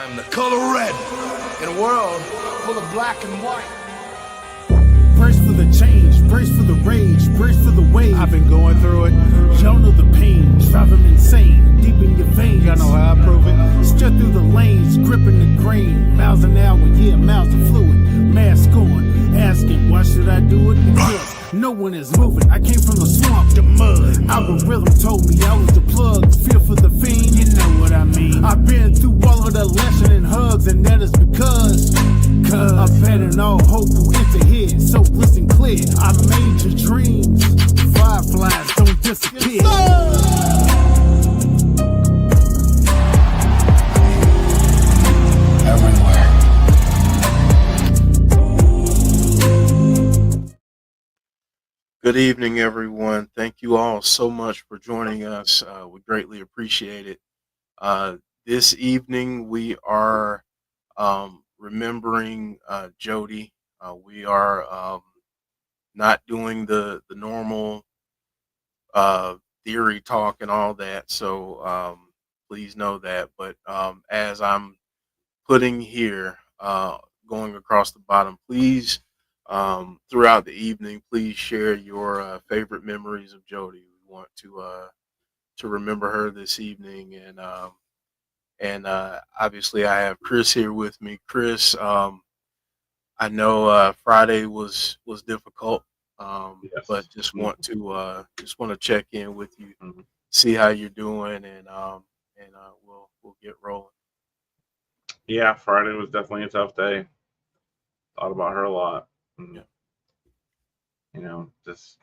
I'm the color red in a world full of black and white. Brace for the change, brace for the rage, brace for the wave. I've been going through it. Y'all know the pain, driving insane, deep in your veins. Y'all know how I prove it. Straight through the lanes, gripping the grain. Miles an hour, yeah, miles of fluid. Mask on, asking, why should I do it? Because no one is moving. I came from the swamp, the mud. Algorithm told me I was the plug. Feel for the fiend, you know what I mean. I've been through all of the lesson and hugs, and that is because I've had all hope who enter here. So listen clear, I made your dreams. Fireflies don't disappear. Everywhere. Good evening, everyone. Thank you all so much for joining us. We greatly appreciate it. This evening, we are remembering Jodie. We are not doing the normal theory talk and all that, so please know that. But as I'm putting here, going across the bottom, please, throughout the evening, please share your favorite memories of Jodie. We want to remember her this evening, and obviously I have Chris here with me. Chris, I know Friday was difficult, Yes. but just want to check in with you, see how you're doing, and we'll get rolling. Yeah, Friday was definitely a tough day. Thought about her a lot. And, Yeah. you know, just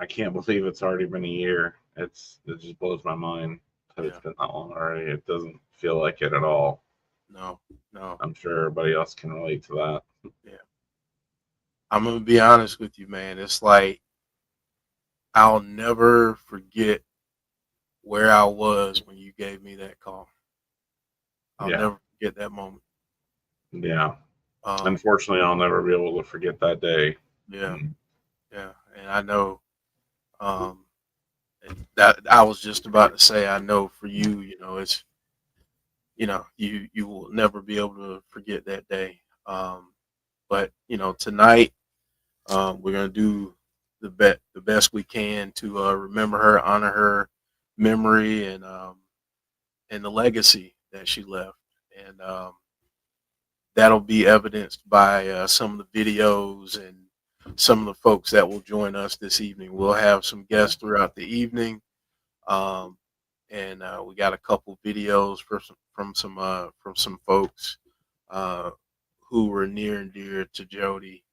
I can't believe it's already been a year. It just blows my mind that it's Yeah. been that long already. It doesn't feel like it at all. No. I'm sure everybody else can relate to that. Yeah. I'm gonna be honest with you, man. It's like I'll never forget where I was when you gave me that call. I'll Yeah. never forget that moment. Yeah. Um, Unfortunately, I'll never be able to forget that day. yeah, yeah, and I know that I was just about to say. I know for you, it's you will never be able to forget that day. But tonight we're gonna do the best we can to remember her, honor her memory, and the legacy that she left, and that'll be evidenced by some of the videos and some of the folks that will join us this evening. We'll have some guests throughout the evening, and we got a couple videos from some folks who were near and dear to Jodie.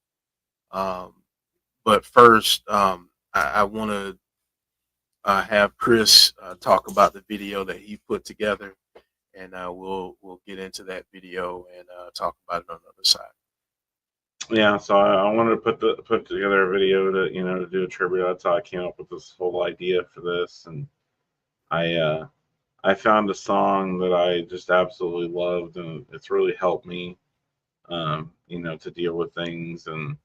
But first, I want to have Chris talk about the video that he put together, and we'll get into that video and talk about it on the other side. Yeah, so I wanted to put together a video to do a tribute. That's how I came up with this whole idea for this, and I found a song that I just absolutely loved, and it's really helped me, to deal with things. And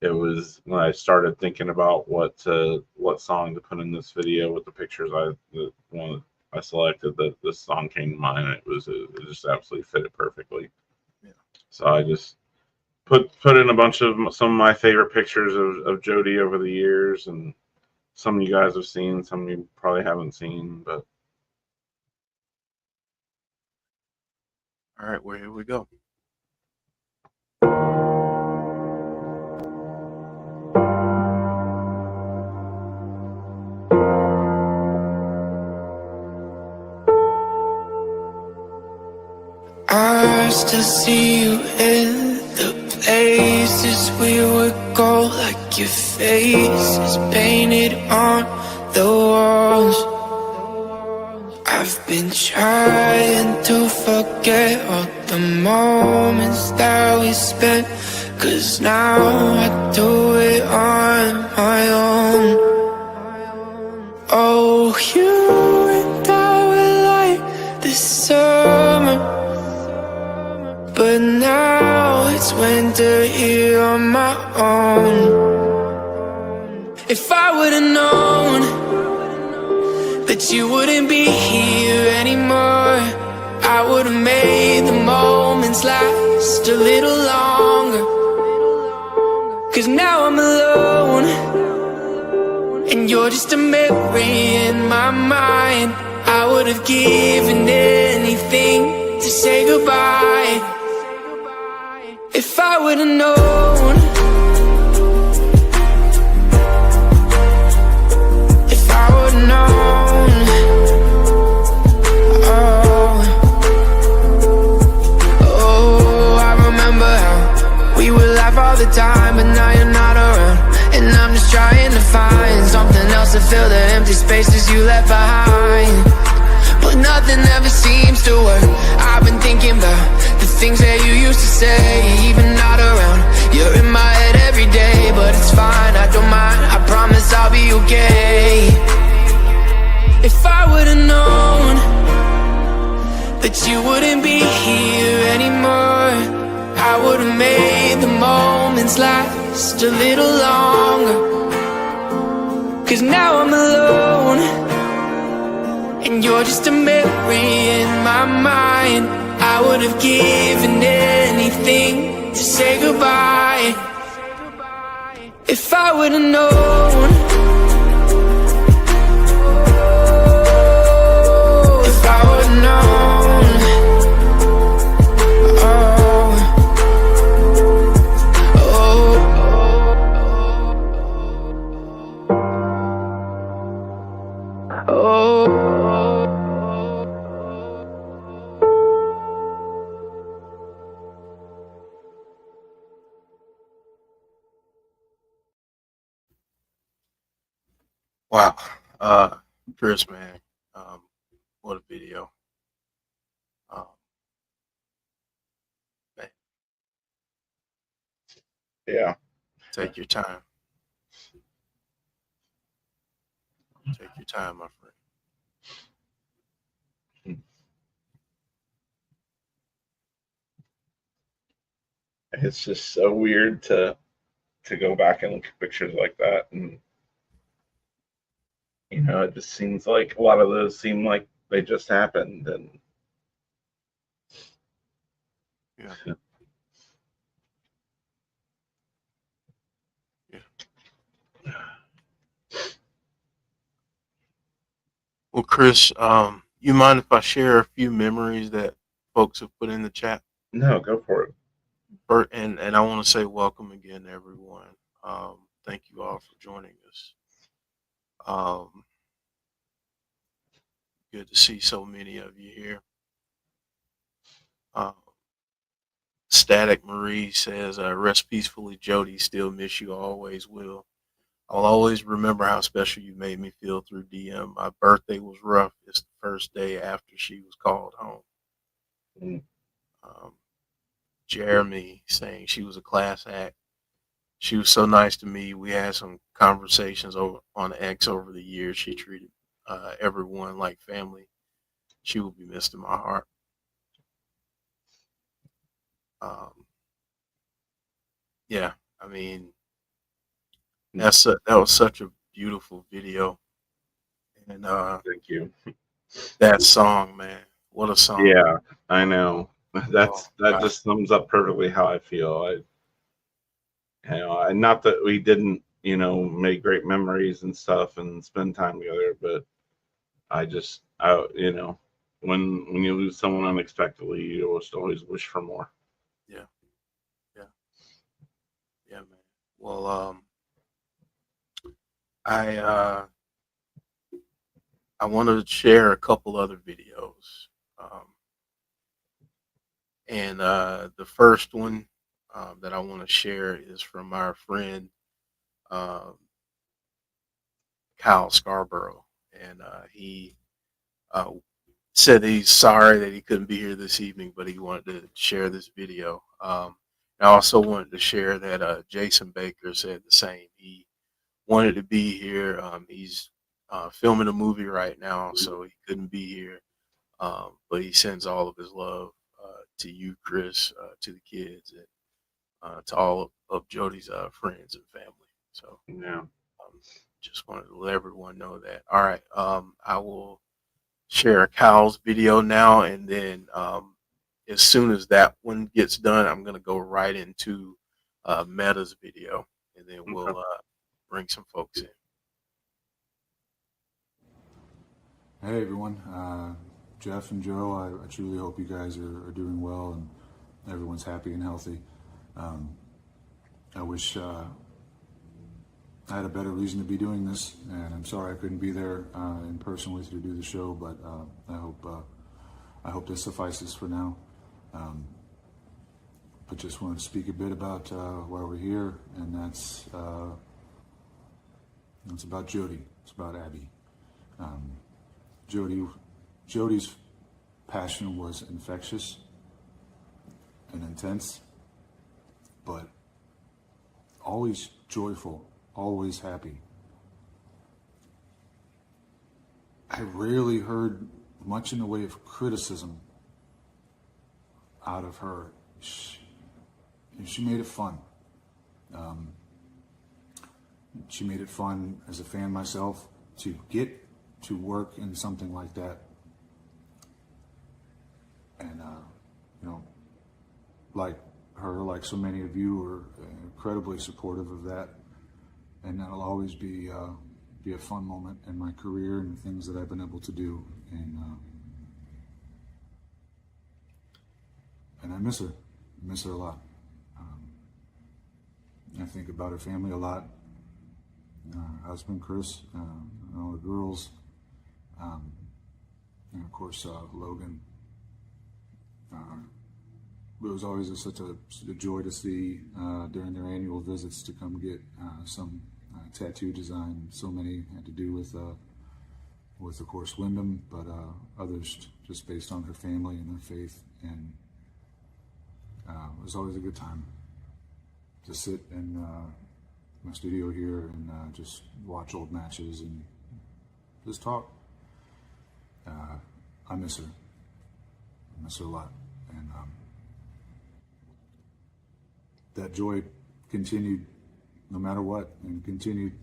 it was when I started thinking about what song to put in this video with the pictures the one I selected, that this song came to mind, and it just absolutely fit it perfectly. Yeah. So I just put in a bunch of some of my favorite pictures of Jodie over the years, and some you guys have seen, some you probably haven't seen, but All right, well, here we go. I still see you in the places we would go, like your face is painted on the walls. I've been trying to forget all the moments that we spent, 'cause now I do it on my own. Oh, you and I were like this summer, but now it's winter here on my own. If I would've known that you wouldn't be here anymore, I would have made the moments last a little longer. 'Cause now I'm alone, and you're just a memory in my mind. I would have given anything to say goodbye. If I would have known, if I would have known. Oh, I remember how we would laugh all the time, but now you're not around. And I'm just trying to find something else to fill the empty spaces you left behind. But nothing ever seems to work. I've been thinking about the things that you used to say, even not around. You're in my head every day, but it's fine, I don't mind. I promise I'll be okay. If I would've known that you wouldn't be here anymore, I would've made the moments last a little longer. 'Cause now I'm alone, and you're just a memory in my mind. I would have given anything to say goodbye. If I would have known, if I would have known. Wow. Chris, man, what a video. Um, man, Yeah. take your time. Take your time, my friend. It's just so weird to go back and look at pictures like that, and it just seems like a lot of those seem like they just happened, and Yeah. Yeah. Well, Chris, you mind if I share a few memories that folks have put in the chat? no, go for it. And I want to say welcome again, everyone. Thank you all for joining us. Good to see so many of you here. Static Marie says, rest peacefully, Jodie. Still miss you, always will. I'll always remember how special you made me feel through DM. My birthday was rough. It's the first day after she was called home. Mm. Jeremy saying she was a class act. She was so nice to me. We had some conversations on X over the years. She treated everyone like family. She will be missed in my heart. Yeah, I mean, that was such a beautiful video, and Thank you. that song, man, what a song! Yeah, I know. That God. just sums up perfectly how I feel. And not that we didn't, make great memories and stuff and spend time together, but when you lose someone unexpectedly, you always wish for more. Yeah, man. Well, I wanted to share a couple other videos, and the first one that I want to share is from our friend Kyle Scarborough, and he said he's sorry that he couldn't be here this evening, but he wanted to share this video. I also wanted to share that Jason Baker said the same. He wanted to be here. He's filming a movie right now, so he couldn't be here. But he sends all of his love to you, Chris, to the kids, and to all of Jodie's friends and family. So Yeah. just wanted to let everyone know that. All right, I will share Kyle's video now, and then as soon as that one gets done, I'm gonna go right into Meta's video, and then we'll bring some folks in. Hey everyone, Jeff and Joe, I truly hope you guys are doing well and everyone's happy and healthy. I wish I had a better reason to be doing this, and I'm sorry I couldn't be there in person with you to do the show, but I hope this suffices for now. But just wanted to speak a bit about why we're here, and that's about Jodie. It's about Abby. Jodie's passion was infectious and intense, but always joyful, always happy. I rarely heard much in the way of criticism out of her. She made it fun. She made it fun as a fan myself to get to work in something like that. And, like her, like so many of you, are incredibly supportive of that. And that'll always be a fun moment in my career and the things that I've been able to do. And I miss her. I miss her a lot. I think about her family a lot. Her husband, Chris, and all the girls. And of course, Logan. It was always such a joy to see during their annual visits to come get some tattoo design. So many had to do with of course, Wyndham, but others just based on her family and her faith. And it was always a good time to sit in my studio here and just watch old matches and just talk. I miss her. I miss her a lot. And that joy continued no matter what, and continued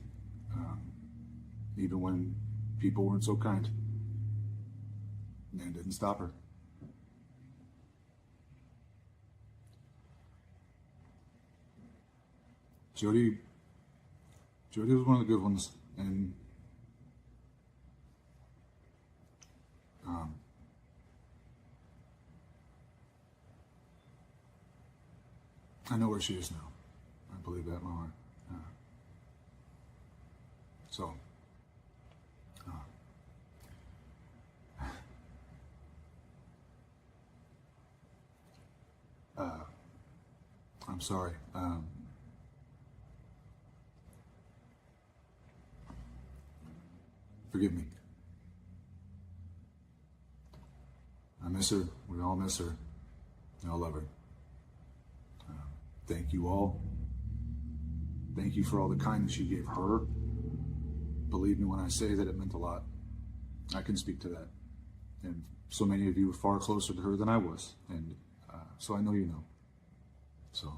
even when people weren't so kind, and it didn't stop her. Jodie was one of the good ones, and I know where she is now. I believe that in my heart. I'm sorry. Forgive me. I miss her. We all miss her. We all love her. Thank you all. Thank you for all the kindness you gave her. Believe me when I say that it meant a lot. I can speak to that. And so many of you were far closer to her than I was. And so I know you know. So,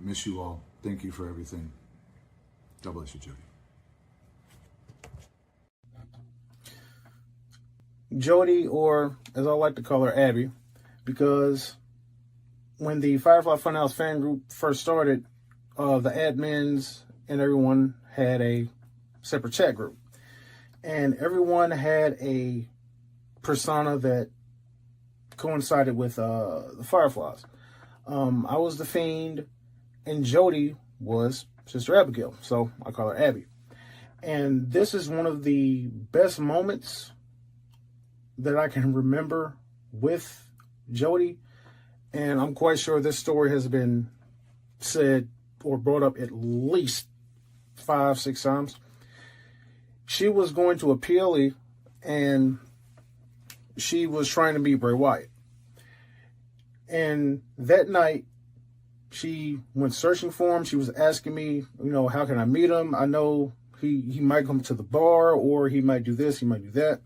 miss you all. Thank you for everything. God bless you, Jodie. Jodie, or as I like to call her, Abby, because when the Firefly Funhouse fan group first started, the admins and everyone had a separate chat group. And everyone had a persona that coincided with the Fireflies. I was the Fiend, and Jodie was Sister Abigail, so I call her Abby. And this is one of the best moments that I can remember with Jodie, and I'm quite sure this story has been said or brought up at least 5-6 times. She was going to a PLE, and she was trying to meet Bray Wyatt. And that night, she went searching for him. She was asking me, how can I meet him? I know he might come to the bar, or he might do this, he might do that.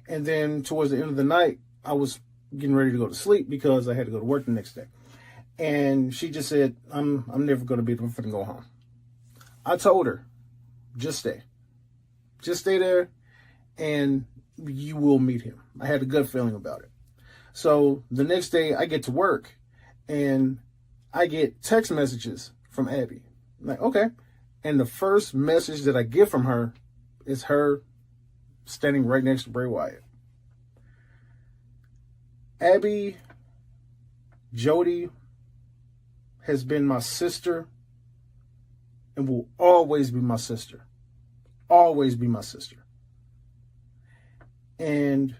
And then towards the end of the night, I was getting ready to go to sleep because I had to go to work the next day. And she just said, I'm never going to beat him. I'm going to go home. I told her, just stay. Just stay there. and you will meet him. I had a good feeling about it. So the next day I get to work and I get text messages from Abby. I'm like, okay. And the first message that I get from her is her standing right next to Bray Wyatt. Abby, Jodie has been my sister and will always be my sister. Always be my sister. And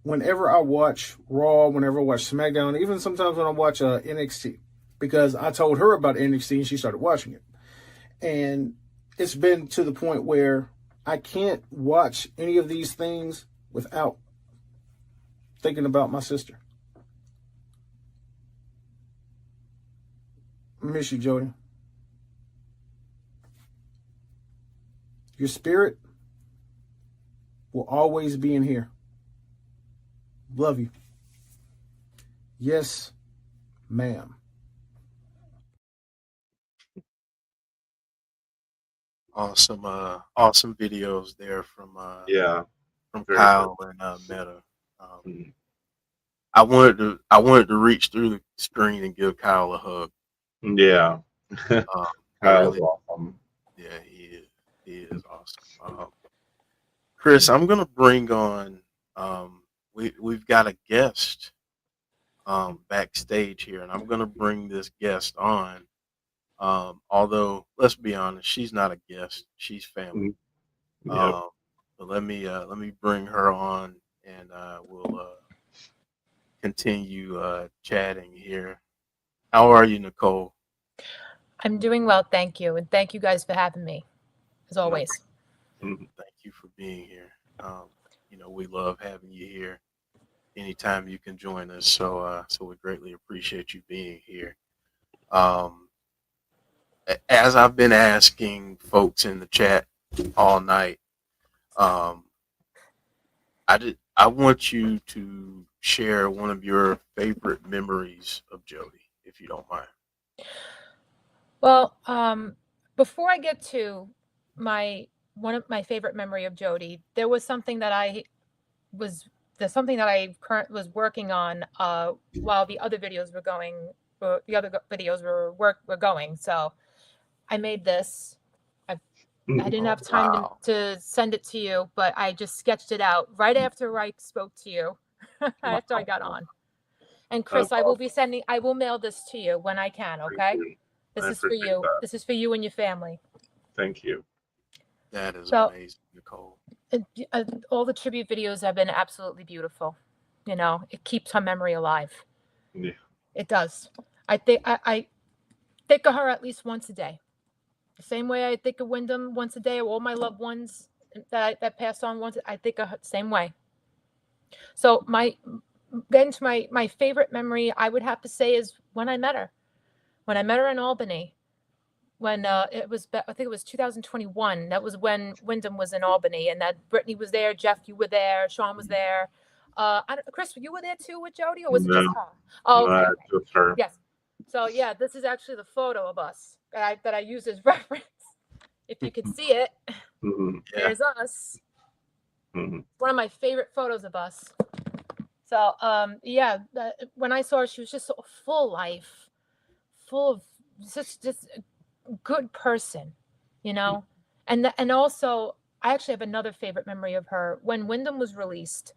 whenever I watch Raw, whenever I watch SmackDown, even sometimes when I watch NXT, because I told her about NXT and she started watching it. And it's been to the point where I can't watch any of these things without thinking about my sister. I miss you, Jodie. Your spirit will always be in here. Love you. Yes, ma'am. Awesome videos there from Yeah. from Very Kyle and Meta. Mhm. I wanted to reach through the screen and give Kyle a hug. Yeah. I Kyle's really, awesome. yeah, he is awesome. Chris, I'm gonna bring on. We've got a guest backstage here, and I'm gonna bring this guest on. Although let's be honest, she's not a guest; she's family. Yep. But let me bring her on, and we'll continue chatting here. How are you, Nicole? I'm doing well, thank you. And thank you guys for having me, as always. Mhm. Thank you for being here. We love having you here. Anytime you can join us, so we greatly appreciate you being here. Um, as I've been asking folks in the chat all night, um, I want you to share one of your favorite memories of Jodie, if you don't mind. Well, before I get to one of my favorite memory of Jodie, there's something that I was working on while the other videos were going, the other videos were going. So I made this. I didn't have time Wow. to send it to you, but I just sketched it out right after I spoke to you, after I got on. And Chris, That's awesome. I will mail this to you when I can, Thank okay? you. This I is for appreciate you. that. This is for you and your family. Thank you. That is So amazing, Nicole. all the tribute videos have been absolutely beautiful. You know, it keeps her memory alive. Yeah. It does. I think of her at least once a day. The same way I think of Wyndham once a day, all my loved ones that passed on once, I think of her the same way. So getting to my favorite memory, I would have to say, is when I met her. When I met her in Albany, when I think it was 2021. That was when Wyndham was in Albany, and that Brittany was there, Jeff, you were there, Sean was there. Chris, you were there too with Jodie, or was it just No, her? Oh, okay, not okay, just her. yes. So yeah, this is actually the photo of us that I use as reference. If you could see it, Mm-hmm. Yeah. there's us. Mm-hmm. One of my favorite photos of us. So yeah, when I saw her, she was just so full of life, full of just a good person, you know. And also, I actually have another favorite memory of her. When Wyndham was released,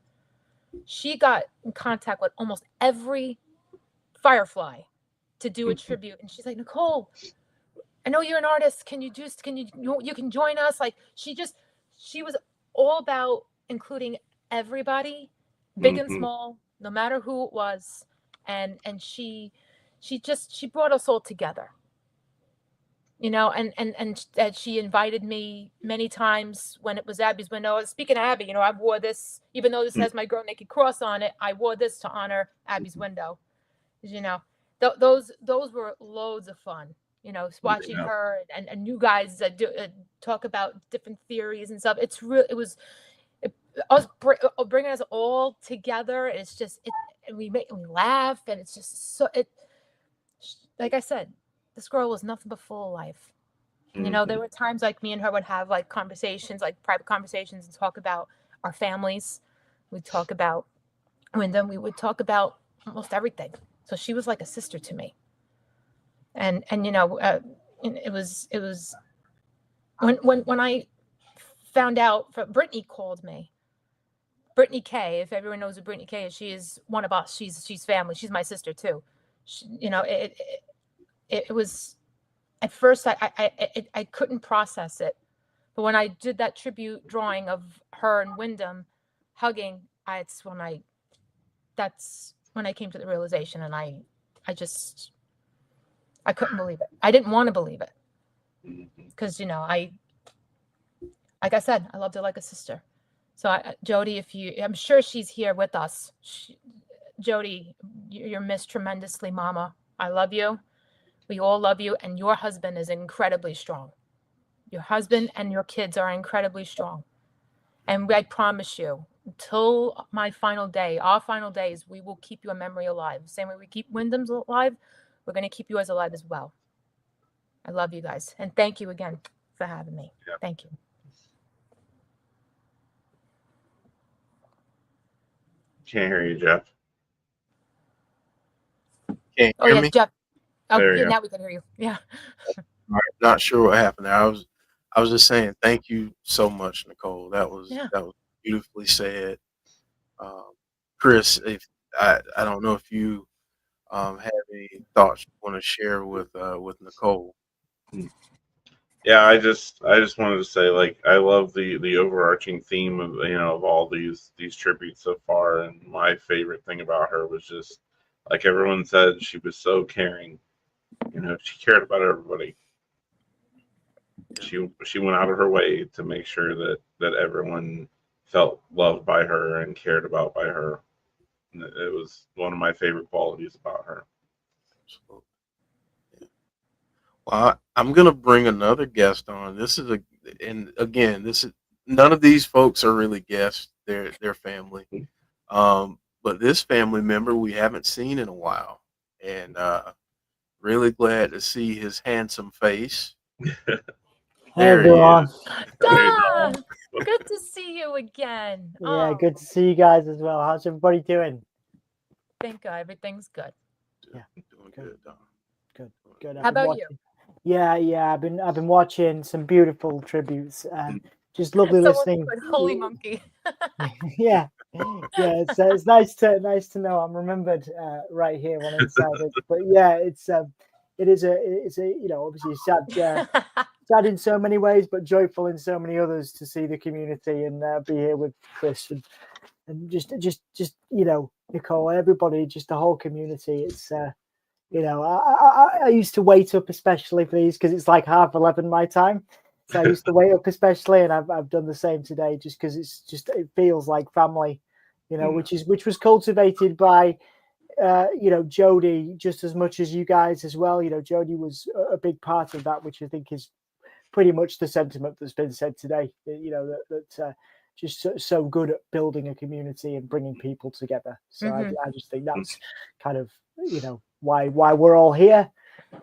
she got in contact with almost every Firefly to do a tribute, and she's like, Nicole, I know you're an artist. Can you you can join us? Like she was all about including everybody, big and Mm-hmm. small, no matter who it was, and she brought us all together. You know, and she invited me many times when it was Abby's window. Speaking of Abby, you know, I wore this, even though this has my Girl Naked Cross on it, I wore this to honor Abby's window. You know, those were loads of fun. You know, watching Yeah. her and you guys talk about different theories and stuff. Us bringing us all together. It's just and we laugh, and it's just so like I said, this girl was nothing but full of life. You know, there were times like me and her would have like conversations, like private conversations, and talk about our families. We'd talk about, and then we would talk about almost everything. So she was like a sister to me. And you know, it was when I found out, Brittany called me. Brittany K, if everyone knows who Brittany K is, she is one of us. She's family. She's my sister too. You know, it was, at first I couldn't process it, but when I did that tribute drawing of her and Wyndham hugging, that's when I came to the realization, and I couldn't believe it. I didn't want to believe it, because you know, like I said, I loved her like a sister. So Jodie, I'm sure she's here with us. Jodie, you're missed tremendously, Mama. I love you. We all love you, and your husband is incredibly strong. Your husband and your kids are incredibly strong. And I promise you, until my final day, our final days, we will keep your memory alive. Same way we keep Wyndham's alive, we're going to keep yours alive as well. I love you guys. And thank you again for having me. Yeah. Thank you. Can't hear you, Jeff. Can't Oh, hear yeah, me? Jeff. Oh, There you yeah, go. now we can hear you. Yeah. Not sure what happened there. I was just saying thank you so much, Nicole. That was beautifully said. Chris, if I don't know if you have any thoughts you want to share with Nicole. Yeah, I just wanted to say, like, I love the overarching theme of, you know, of all these tributes so far, and my favorite thing about her was just, like everyone said, she was so caring. You know, she cared about everybody. She went out of her way to make sure that everyone felt loved by her and cared about by her. And it was one of my favorite qualities about her. Absolutely. Yeah. Well, I'm gonna bring another guest on. This is none of these folks are really guests. They're family. But this family member we haven't seen in a while, and really glad to see his handsome face. Hey There he everyone. is. Don, good to see you again. Yeah, good to see you guys as well. How's everybody doing? Thank God, everything's good. Yeah, doing good, Don. Good. How about you? Yeah. I've been watching some beautiful tributes and just lovely listening. Holy monkey. yeah. It's nice to know I'm remembered right here when inside it. But yeah, it is a you know, obviously sad in so many ways, but joyful in so many others to see the community and be here with Chris and just you know, Nicole, everybody, just the whole community. It's you know, I used to wait up especially for these because it's like 11:30 my time. So I used to wait up especially, and I've done the same today just because it feels like family, you know, which was cultivated by you know, Jodie just as much as you guys as well. You know, Jodie was a big part of that, which I think is pretty much the sentiment that's been said today. You know, that just so good at building a community and bringing people together. So I just think that's kind of, you know, why we're all here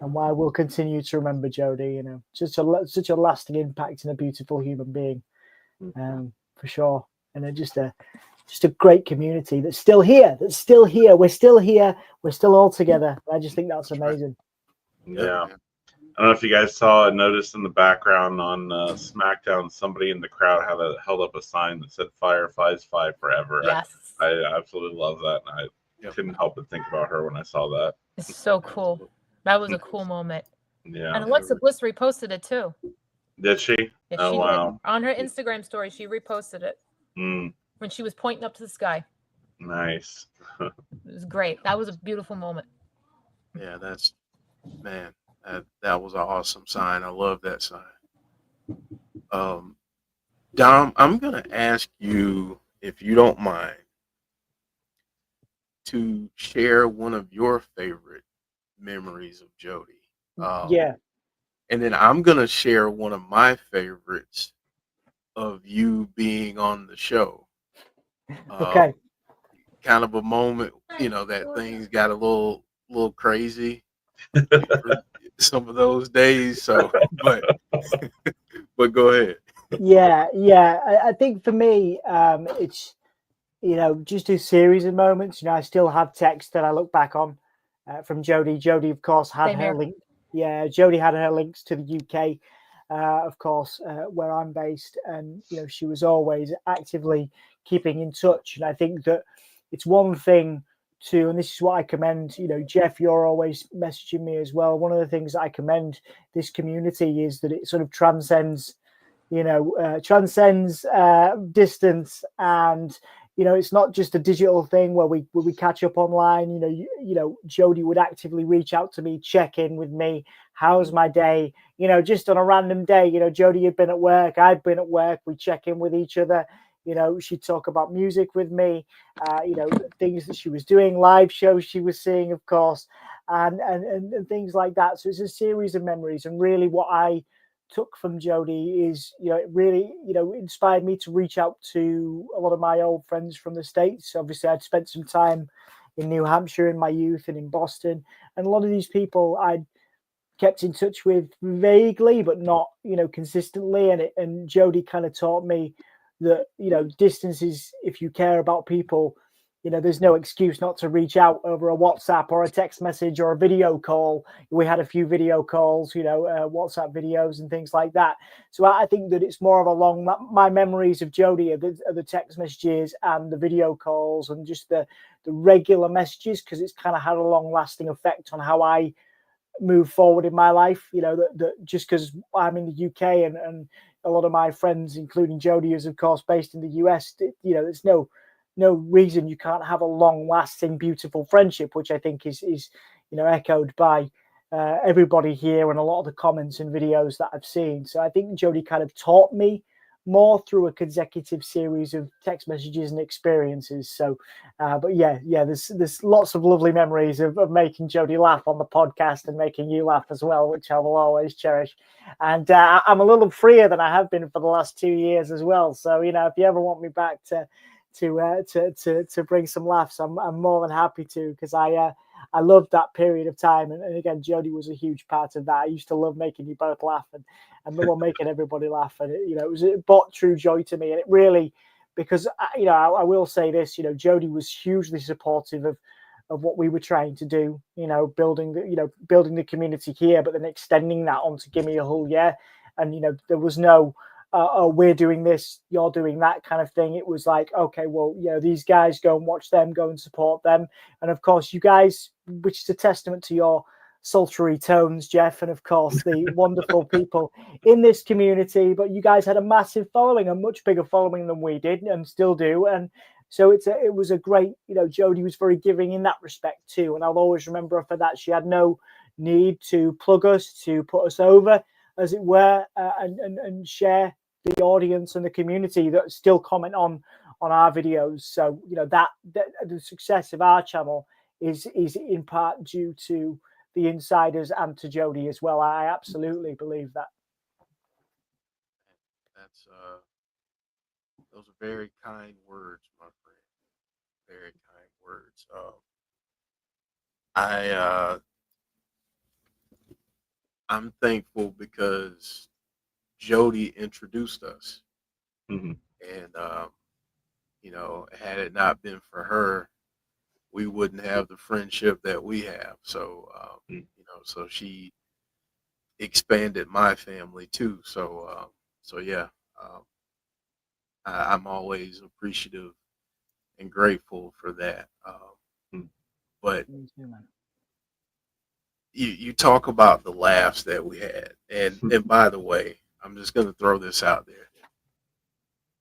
and why we'll continue to remember Jodie. You know, such a lasting impact and a beautiful human being, for sure. And just a great community that's still here. We're still here. We're still all together. I just think that's amazing. Yeah. I don't know if you guys noticed in the background on SmackDown, somebody in the crowd held up a sign that said "Fireflies Fly Forever." Yes. I absolutely love that, and I couldn't help but think about her when I saw that. It's so cool. That was a cool moment. Yeah. And Alexa Bliss reposted it too. Did she? Yeah, oh, she wow. did. On her Instagram story, she reposted it when she was pointing up to the sky. Nice. It was great. That was a beautiful moment. Yeah, that was an awesome sign. I love that sign. Dom, I'm gonna ask you, if you don't mind, to share one of your favorite memories of Jodie. Yeah. And then I'm gonna share one of my favorites of you being on the show. Okay. Kind of a moment, you know, that things got a little crazy. some of those days. So, but go ahead. Yeah, I think for me, it's just a series of moments. I still have texts that I look back on from Jodie. Jodie, of course, had Same her here. link. Yeah, Jodie had her links to the UK, of course, where I'm based, and she was always actively keeping in touch. And I think that it's one thing to, and this is what I commend. Jeff, you're always messaging me as well. One of the things that I commend this community is that it sort of transcends distance, and it's not just a digital thing where we catch up online. Jodie would actively reach out to me, check in with me, how's my day, just on a random day. Jodie had been at work, I'd been at work, we check in with each other. She'd talk about music with me, things that she was doing, live shows she was seeing, of course, and things like that. So it's a series of memories, and really what I took from Jodie is, it really, inspired me to reach out to a lot of my old friends from the States. Obviously, I'd spent some time in New Hampshire in my youth and in Boston, and a lot of these people I'd kept in touch with vaguely, but not, consistently. And Jodie kind of taught me that, distance is, if you care about people, there's no excuse not to reach out over a WhatsApp or a text message or a video call. We had a few video calls, WhatsApp videos and things like that. So I think that it's more of my memories of Jodie are the text messages and the video calls and just the regular messages, because it's kind of had a long lasting effect on how I move forward in my life. That just because I'm in the UK and a lot of my friends, including Jodie, is of course based in the US, there's no reason you can't have a long-lasting, beautiful friendship, which I think is echoed by everybody here and a lot of the comments and videos that I've seen. So I think Jodie kind of taught me more through a consecutive series of text messages and experiences. So, but yeah, there's lots of lovely memories of making Jodie laugh on the podcast and making you laugh as well, which I will always cherish. And I'm a little freer than I have been for the last 2 years as well. So, if you ever want me back to bring some laughs, I'm more than happy to, because I loved that period of time, and again, Jodie was a huge part of that. I used to love making you both laugh and the one making everybody laugh, and it brought true joy to me. And it really, because I will say this, Jodie was hugely supportive of what we were trying to do, building the community here, but then extending that onto Gimme a Whole Year. And there was no we're doing this, you're doing that kind of thing. It was like, okay, well, these guys, go and watch them, go and support them. And of course, you guys, which is a testament to your sultry tones, Jeff, and of course the wonderful people in this community. But you guys had a massive following, a much bigger following than we did and still do. And so it was a great, Jodie was very giving in that respect too. And I'll always remember her for that. She had no need to plug us, to put us over, as it were, and share the audience and the community that still comment on our videos. So that the success of our channel is in part due to the insiders and to Jodie as well. I absolutely believe that. That's those are very kind words, my friend. Very kind words. I'm thankful because Jodie introduced us, Mhm. and had it not been for her, we wouldn't have the friendship that we have. So so she expanded my family too. So yeah, I'm always appreciative and grateful for that. But you talk about the laughs that we had, and by the way, I'm just going to throw this out there.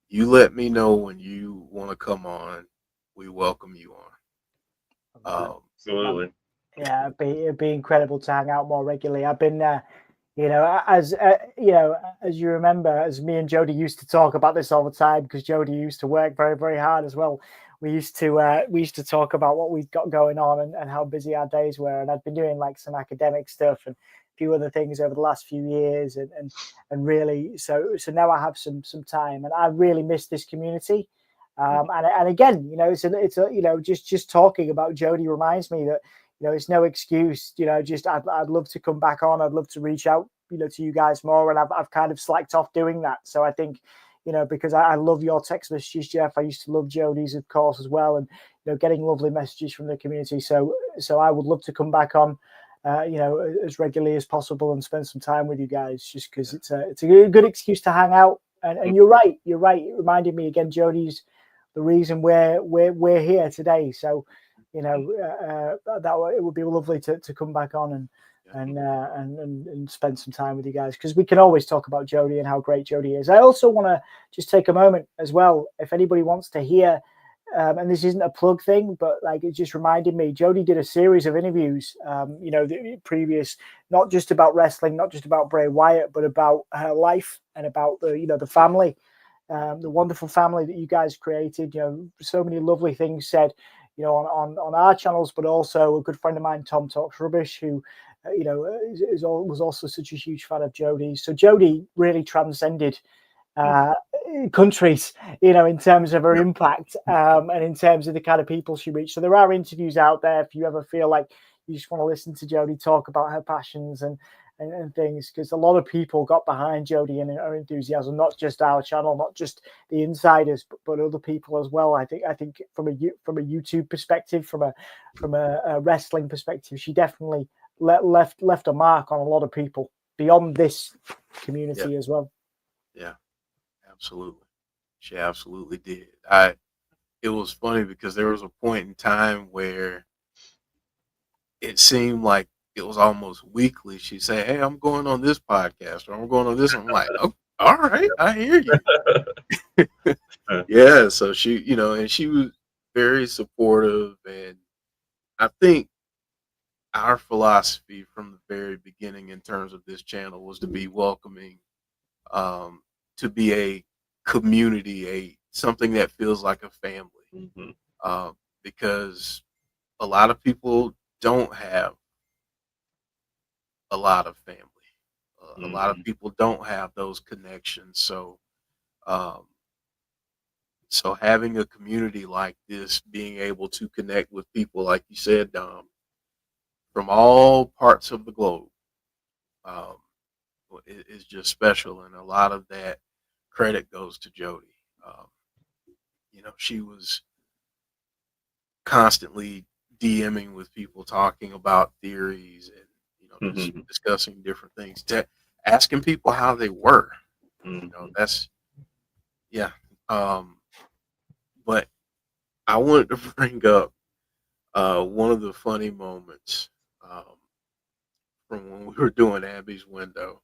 You let me know when you want to come on. We welcome you on. Absolutely. Yeah, it'd be incredible to hang out more regularly. I've been, as as you remember, as me and Jodie used to talk about this all the time, because Jodie used to work very, very hard as well. We used to talk about what we've got going on and how busy our days were. And I've been doing like some academic stuff and a few other things over the last few years, and really, so now I have some time, and I really miss this community. And again, it's a just talking about Jodie reminds me that it's no excuse. Just I'd love to come back on. I'd love to reach out, to you guys more, and I've kind of slacked off doing that. So I think, because I love your text messages, Jeff. I used to love Jodie's, of course, as well, and getting lovely messages from the community. So I would love to come back on, as regularly as possible and spend some time with you guys, just because it's a good excuse to hang out. And you're right. It reminded me again, Jodie's the reason we're here today. So, that it would be lovely to come back on and spend some time with you guys, because we can always talk about Jodie and how great Jodie is. I also want to just take a moment as well, if anybody wants to hear, and this isn't a plug thing, but like it just reminded me, Jodie did a series of interviews, the previous, not just about wrestling, not just about Bray Wyatt, but about her life and about the family, the wonderful family that you guys created. So many lovely things said, on our channels, but also a good friend of mine, Tom Talks Rubbish, who was also such a huge fan of Jodie. So Jodie really transcended countries, in terms of her impact, and in terms of the kind of people she reached. So there are interviews out there if you ever feel like you just want to listen to Jodie talk about her passions and things, because a lot of people got behind Jodie and her enthusiasm, not just our channel, not just the insiders, but other people as well. I think from a YouTube perspective, from a wrestling perspective, she definitely left a mark on a lot of people beyond this community as well. Yeah, absolutely. She absolutely did. It was funny because there was a point in time where it seemed like it was almost weekly. She'd say, "Hey, I'm going on this podcast," or "I'm going on this." I'm like, "Oh, all right, I hear you." Yeah, so she, and she was very supportive, and I think our philosophy from the very beginning in terms of this channel was to be welcoming, to be a community, something that feels like a family, because a lot of people don't have a lot of family. A lot of people don't have those connections. So, so having a community like this, being able to connect with people, like you said, Dom, from all parts of the globe, is just special. And a lot of that credit goes to Jodie. She was constantly DMing with people, talking about theories and just discussing different things, asking people how they were. That's but I wanted to bring up one of the funny moments from when we were doing Abby's window,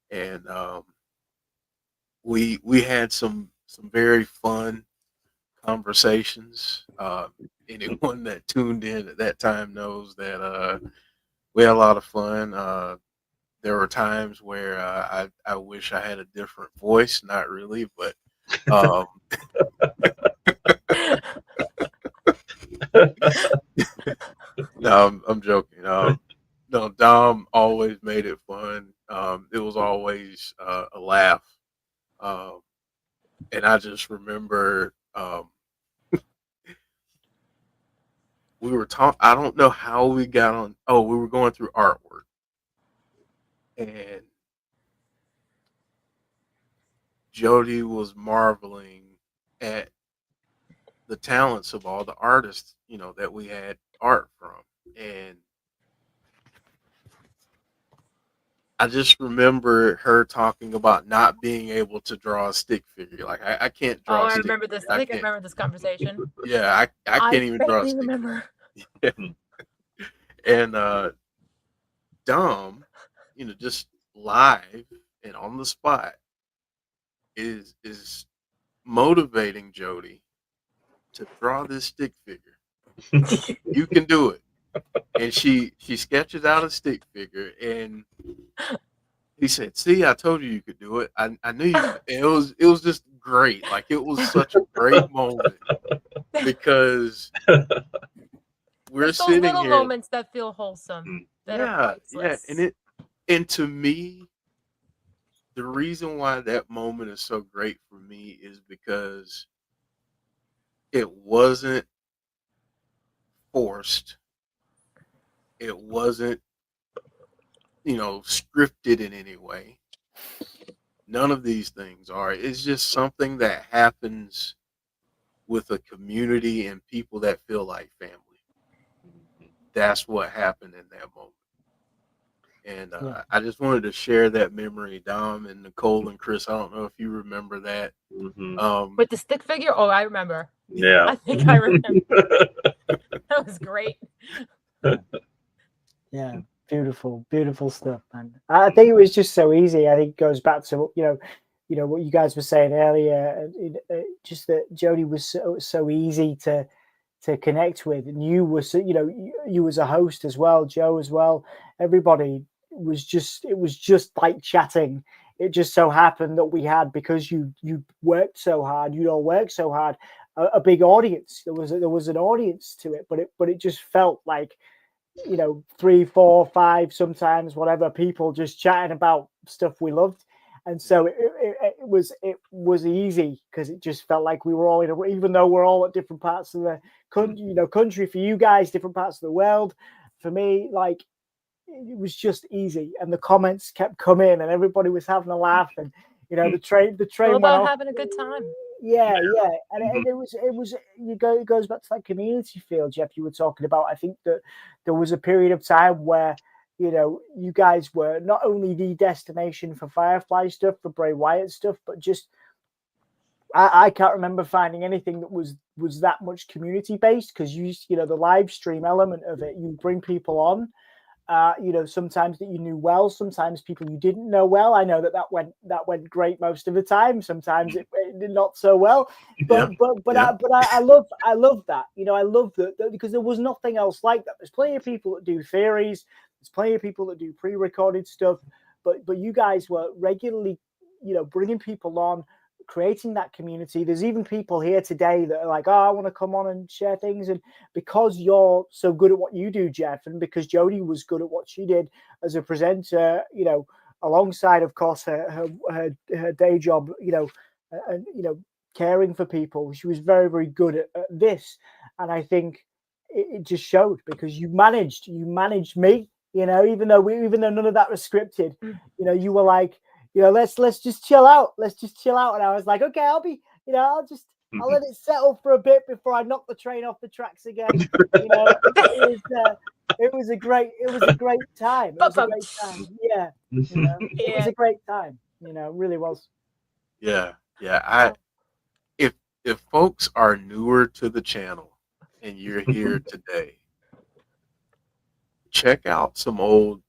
and we had some very fun conversations. Anyone that tuned in at that time knows that we had a lot of fun. There were times where I wish I had a different voice. Not really, but no, I'm joking. No, Dom always made it fun. It was always a laugh. And I just remember we were talking. I don't know how we got on. Oh, we were going through artwork, and Jodie was marveling at the talents of all the artists, that we had art from. And I just remember her talking about not being able to draw a stick figure. Like, I can't draw a I stick remember this. figure. I think I remember this conversation. Yeah, I can't even draw a I stick remember. figure. And Dom, just live and on the spot is motivating Jodie to draw this stick figure. You can do it. And she sketches out a stick figure, and he said, "See, I told you could do it. I knew you could." And it was just great. Like, it was such a great moment because we're It's those sitting little here. moments that feel wholesome. That are priceless. And to me, the reason why that moment is so great for me is because it wasn't forced. It wasn't, scripted in any way. None of these things are. It's just something that happens with a community and people that feel like family. That's what happened in that moment. And I just wanted to share that memory, Dom and Nicole and Chris. I don't know if you remember that. With the stick figure? Oh, I remember. Yeah. I think I remember. That was great. Yeah, beautiful stuff, man. I think it was just so easy. I think it goes back to what you guys were saying earlier. Just that Jodie was so easy to connect with, and you were you as a host as well, Joe as well. Everybody was just like chatting. It just so happened that we had, because you worked so hard, you all worked so hard, a big audience. There was an audience to it, but it just felt like 3, 4, 5, sometimes whatever, people just chatting about stuff we loved. And so it was easy, because it just felt like we were all even though we're all at different parts of the country, for you guys, different parts of the world. For me, like, it was just easy, and the comments kept coming, and everybody was having a laugh, and the train All went about off. having a good time. Yeah, and it goes back to that community feel, Jeff, you were talking about. I think that there was a period of time where you guys were not only the destination for Firefly stuff, for Bray Wyatt stuff, but just I can't remember finding anything that was that much community based, because the live stream element of it, you bring people on. Sometimes that you knew well, sometimes people you didn't know well. I know that went great most of the time. Sometimes it did not so well, but I love that. I love that, because there was nothing else like that. There's plenty of people that do theories. There's plenty of people that do pre-recorded stuff, but you guys were regularly, bringing people on, creating that community. There's even people here today that are like, oh, I want to come on and share things. And because you're so good at what you do, Jeff, and because Jodie was good at what she did as a presenter, alongside, of course, her day job, and caring for people, she was very, very good at this. And I think it just showed, because you managed me, even though none of that was scripted. You were like, let's just chill out. Let's just chill out. And I was like, okay, I'll be, I'll let it settle for a bit before I knock the train off the tracks again. It was a great time. It was a great time. Yeah. It was a great time. It really was. Yeah. If folks are newer to the channel and you're here today, check out some old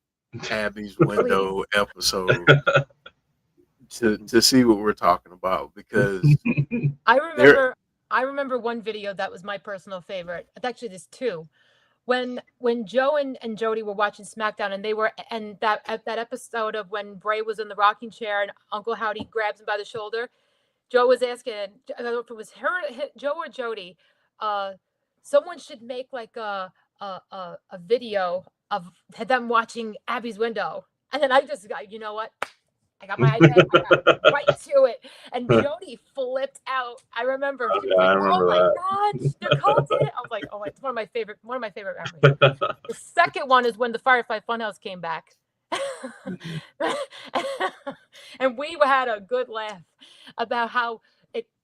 Abby's Window episodes to see what we're talking about, because I remember one video that was my personal favorite. Actually, there's two. When Joe and Jodie were watching SmackDown, and that episode of when Bray was in the rocking chair and Uncle Howdy grabs him by the shoulder, Joe was asking, I don't know if it was Joe or Jodie, someone should make like a video of them watching Abby's Window. And then I just got, you know what? I got my iPad, I got right to it. And Jodie flipped out. I remember. She was like, remember oh my God, Nicole did it. I was like, oh, it's one of my favorite memories. The second one is when the Firefly Funhouse came back. And we had a good laugh about how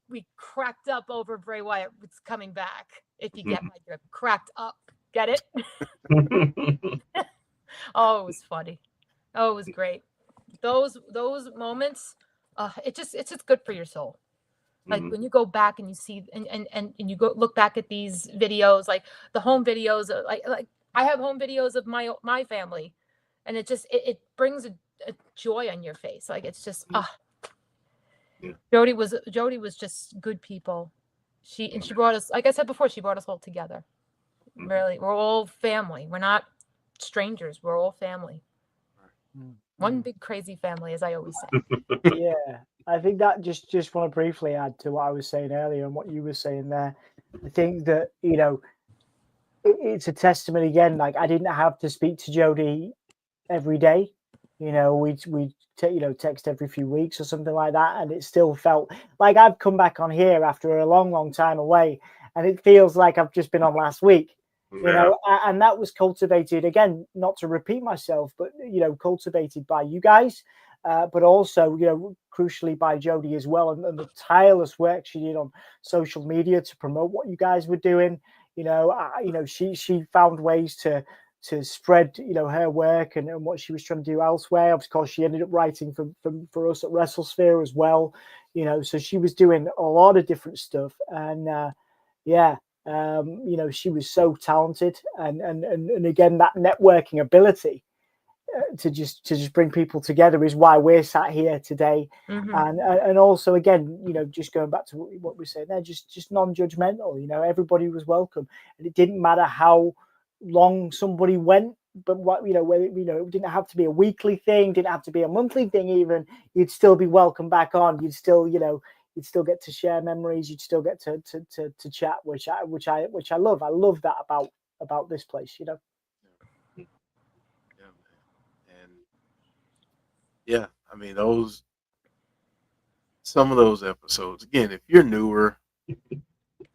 we cracked up over Bray Wyatt was coming back. If you get my drift, cracked up. Get it? Oh, it was funny. Oh, it was great. Those moments, it's just good for your soul. Like when you go back and you see and you go look back at these videos, like the home videos, like I have home videos of my family, and it brings a joy on your face. Like it's just Jodie was just good people. She brought us, like I said before, she brought us all together. Really, we're all family. We're not strangers. We're all family. One big crazy family, as I always say. Yeah, I think that just want to briefly add to what I was saying earlier and what you were saying there. I think that it's a testament again. Like I didn't have to speak to Jodie every day. We text every few weeks or something like that, and it still felt like I've come back on here after a long time away, and it feels like I've just been on last week. You know, and that was cultivated, again, not to repeat myself, but, you know, cultivated by you guys, but also, you know, crucially by Jodie as well, and the tireless work she did on social media to promote what you guys were doing. You know, she found ways to spread, you know, her work and what she was trying to do elsewhere. Of course, she ended up writing for us at WrestleSphere as well. You know, so she was doing a lot of different stuff, and yeah. You know, she was so talented, and again, that networking ability to just bring people together is why we're sat here today. And also, again, you know, just going back to what we said there, just non-judgmental. You know, everybody was welcome, and it didn't matter how long somebody went. But what, you know, whether, you know, it didn't have to be a weekly thing, didn't have to be a monthly thing. Even, you'd still be welcome back on. You'd still, you know, you'd still get to share memories. You'd still get to chat, which I love. I love that about this place, you know. Yeah, man. And yeah, I mean, some of those episodes. Again, if you're newer,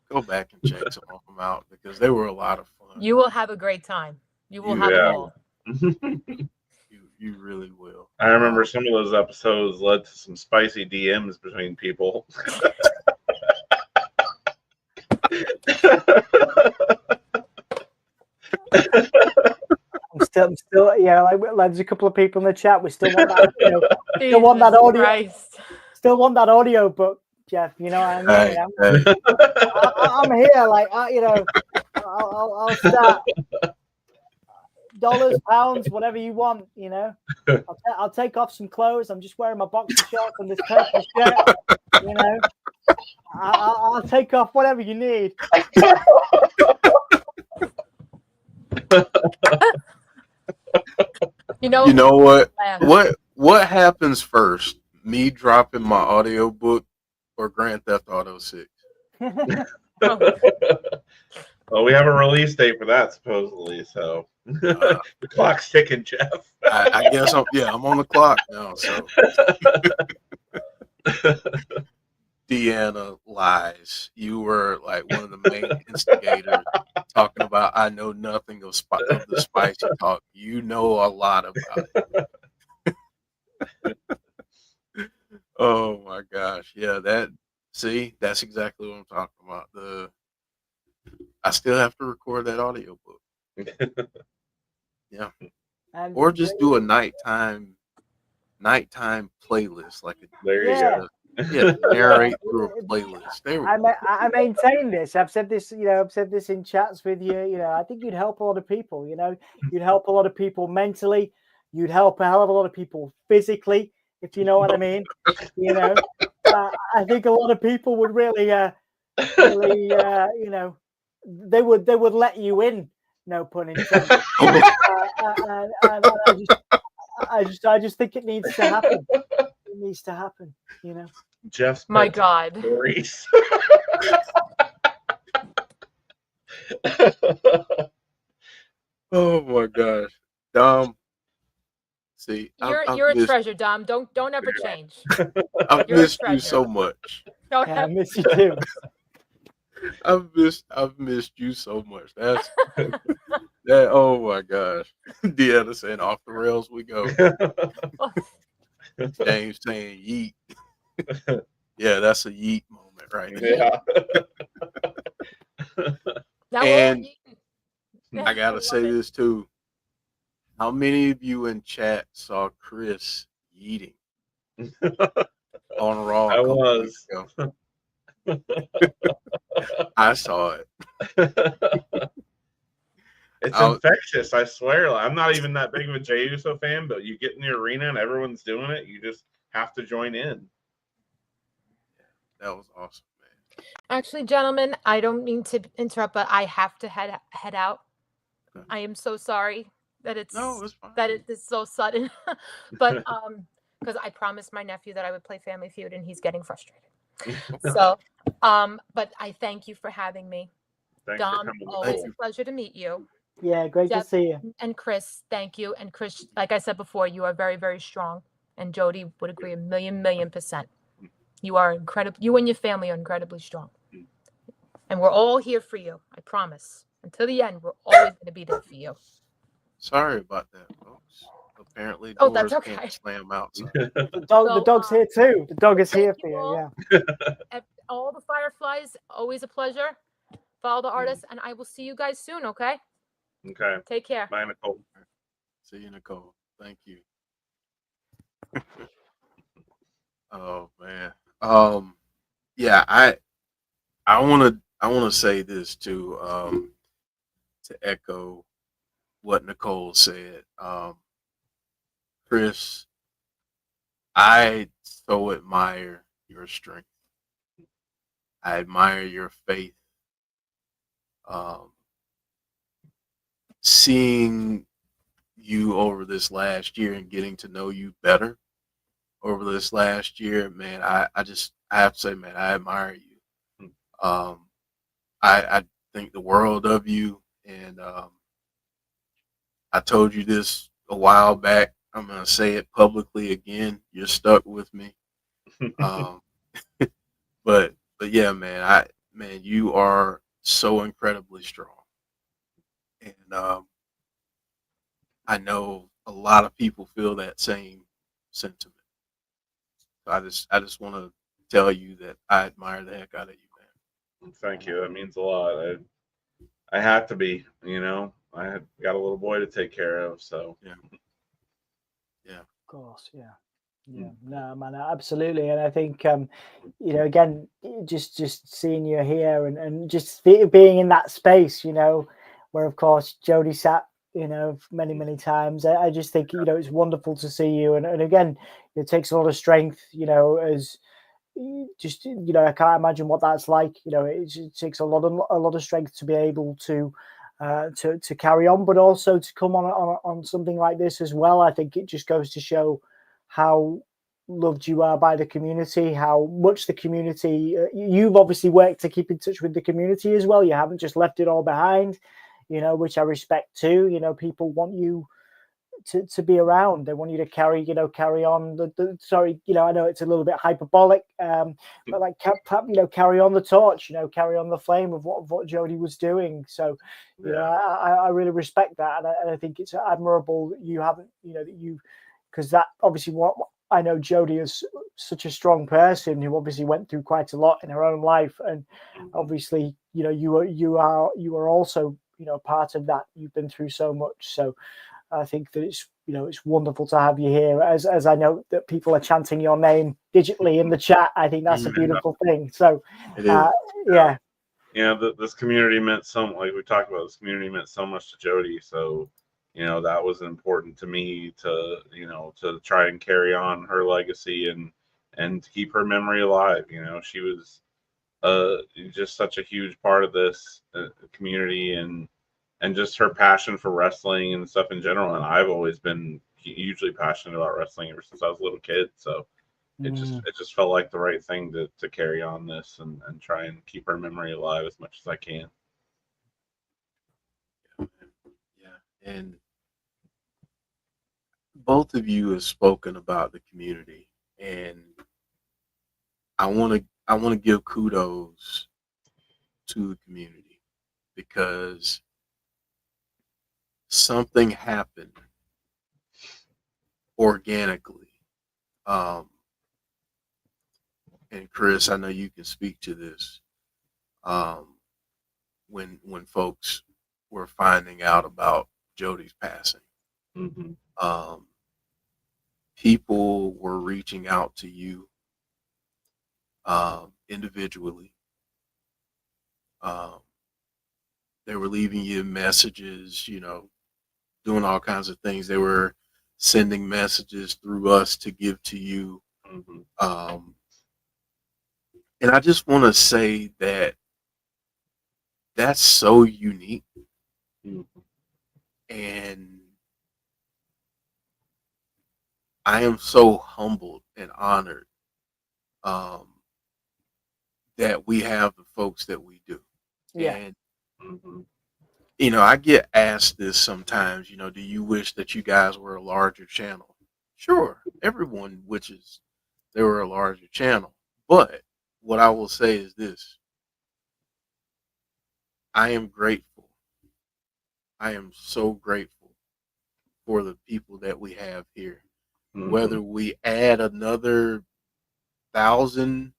go back and check some of them out because they were a lot of fun. You will have a great time. You will have a ball. You really will. I remember some of those episodes led to some spicy DMs between people. I'm still, yeah, like there's a couple of people in the chat. We still want that, you know, still want that audio. Christ. Still want that audio book, Jeff. You know what I mean? I'm here, like, you know, I'll start dollars, pounds, whatever you want. You know, I'll take off some clothes. I'm just wearing my boxer shorts and this purple shirt. You know, I'll take off whatever you need. You know what? What happens first? Me dropping my audio book or Grand Theft Auto 6? Well, we have a release date for that supposedly, so the clock's ticking, Jeff. I guess I'm on the clock now. So Deanna lies. You were like one of the main instigators talking about I know nothing of the spicy talk. You know a lot about it. Oh my gosh. Yeah, that's exactly what I'm talking about. I still have to record that audio book. Yeah. Or just do a nighttime playlist, like there you go. Yeah, narrate through a playlist. I maintain this. I've said this, you know, I've said this in chats with you. You know, I think you'd help a lot of people. You know, you'd help a lot of people mentally. You'd help a hell of a lot of people physically, if you know what I mean. You know, I think a lot of people would really, you know, they would let you in. No pun intended. I just think it needs to happen. It needs to happen. You know. Jeff's my God. Stories. Oh my gosh, Dom. See, you're a treasure, Dom. Don't ever change. I've missed you so much. I miss you too. I've missed you so much. That's that. Oh my gosh, Deanna saying off the rails we go. James saying yeet. Yeah, that's a yeet moment right there. Yeah. And I gotta say this too. How many of you in chat saw Chris yeeting on Raw? I was. I saw it. It's infectious, I swear. I'm not even that big of a Jey Uso fan, but you get in the arena and everyone's doing it, you just have to join in. That was awesome, man. Actually, gentlemen, I don't mean to interrupt, but I have to head out. Okay. I am so sorry that it's so sudden. But because I promised my nephew that I would play Family Feud and he's getting frustrated. So but I thank you for having me. Thanks Dom, always a pleasure to meet you. Yeah, great to see you. And Chris, thank you. And Chris, like I said before, you are very, very strong. And Jodie would agree 1,000,000%. You are incredible. You and your family are incredibly strong. And we're all here for you. I promise. Until the end, we're always going to be there for you. Sorry about that, folks. Apparently, Oh, that's doors okay. can't slam outside. The So, dog's here too. The dog is here thank for you you. all. All the Fireflies, always a pleasure. Follow the artists, and I will see you guys soon, okay? Okay. Take care. Bye, Nicole. See you, Nicole. Thank you. Oh man. Yeah, I wanna say this too, to echo what Nicole said. Chris, I so admire your strength. I admire your faith. Um, seeing you over this last year and getting to know you better over this last year, man, I have to say, man, I admire you. Um, I think the world of you, and I told you this a while back. I'm gonna say it publicly again. You're stuck with me. Um, but yeah, man, you are so incredibly strong, and I know a lot of people feel that same sentiment. So I just want to tell you that I admire the heck out of you, man. Thank you. That means a lot. I had to be, I had got a little boy to take care of, so Yeah, yeah. Of course, yeah. Yeah, no, man, absolutely. And I think, again, just seeing you here and just being in that space, where of course Jodie sat, many, many times. I just think, it's wonderful to see you. And again, it takes a lot of strength, as just, I can't imagine what that's like. It takes a lot of strength to be able to carry on, but also to come on something like this as well. I think it just goes to show how loved you are by the community, how much the community, you've obviously worked to keep in touch with the community as well. You haven't just left it all behind, which I respect too. People want you to be around. They want you to carry on sorry, I know it's a little bit hyperbolic, but like, carry on the torch, carry on the flame of what Jodie was doing. So, I really respect that. And I think it's admirable that you haven't, that you, because that obviously what I know Jodie is such a strong person who obviously went through quite a lot in her own life. And obviously, you are also, part of that. You've been through so much. So I think that it's wonderful to have you here. As I know that people are chanting your name digitally in the chat. I think that's a beautiful thing. So, yeah. This community meant so, like we talked about, this community meant so much to Jodie. So, that was important to me to try and carry on her legacy and to keep her memory alive. She was just such a huge part of this community and just her passion for wrestling and stuff in general. And I've always been hugely passionate about wrestling ever since I was a little kid. So it just felt like the right thing to carry on this and try and keep her memory alive as much as I can. Yeah. And both of you have spoken about the community, and I want to give kudos to the community because something happened organically. And Chris, I know you can speak to this. When folks were finding out about Jodie's passing, people were reaching out to you individually. They were leaving you messages, doing all kinds of things. They were sending messages through us to give to you. And I just want to say that that's so unique. And I am so humbled and honored that we have the folks that we do. Yeah. And I get asked this sometimes, do you wish that you guys were a larger channel? Sure, everyone wishes they were a larger channel. But what I will say is this: I am grateful I am so grateful for the people that we have here. Mhm. Whether we add another 1,000,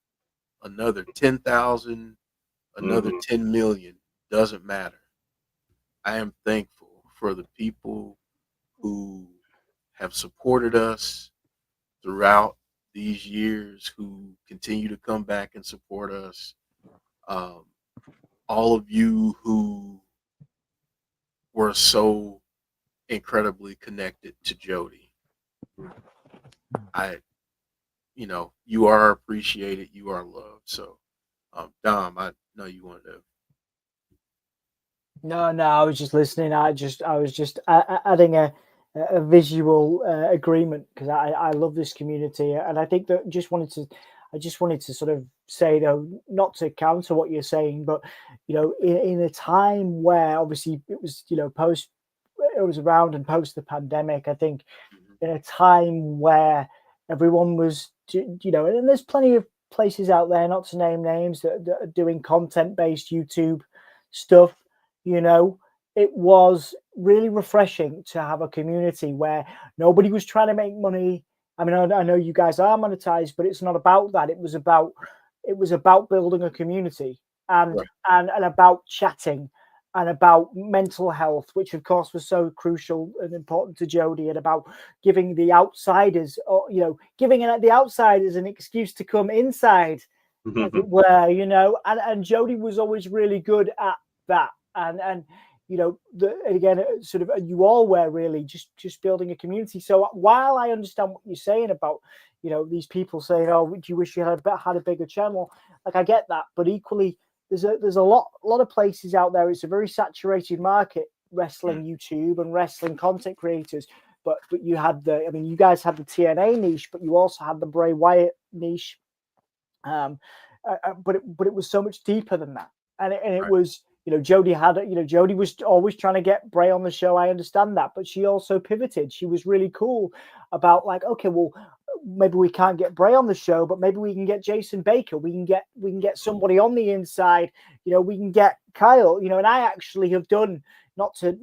another 10,000, another Mhm. 10 million, doesn't matter. I am thankful for the people who have supported us throughout these years, who continue to come back and support us. Um, all of you who were so incredibly connected to Jodie. I, you are appreciated, you are loved. So, Dom, I know you wanted to. No, no, I was just listening. I was just adding a visual agreement because I love this community, and I think that I just wanted to sort of say though, not to counter what you're saying, but in a time where obviously it was it was around and post the pandemic, I think Mhm. in a time where everyone was, and there's plenty of places out there, not to name names, that are doing content based YouTube stuff. It was really refreshing to have a community where nobody was trying to make money. I mean, I know you guys are monetized, but it's not about that. It was about building a community and Right. and about chatting and about mental health, which of course was so crucial and important to Jodie, and about giving the outsiders, or giving the outsiders an excuse to come inside, as it were. And Jodie was always really good at that, and again, sort of, you all were really just building a community. So while I understand what you're saying about these people saying, "Oh, do you wish you had a bigger channel?" Like, I get that, but equally, there's a lot of places out there. It's a very saturated market, wrestling YouTube and wrestling content creators. But you had you guys had the TNA niche, but you also had the Bray Wyatt niche. But it was so much deeper than that, and it Right. was, Jodie was always trying to get Bray on the show. I understand that, but she also pivoted. She was really cool about, like, okay, well, maybe we can't get Bray on the show, but maybe we can get Jason Baker. We can get somebody on the inside. We can get Kyle. And I actually have done, not to,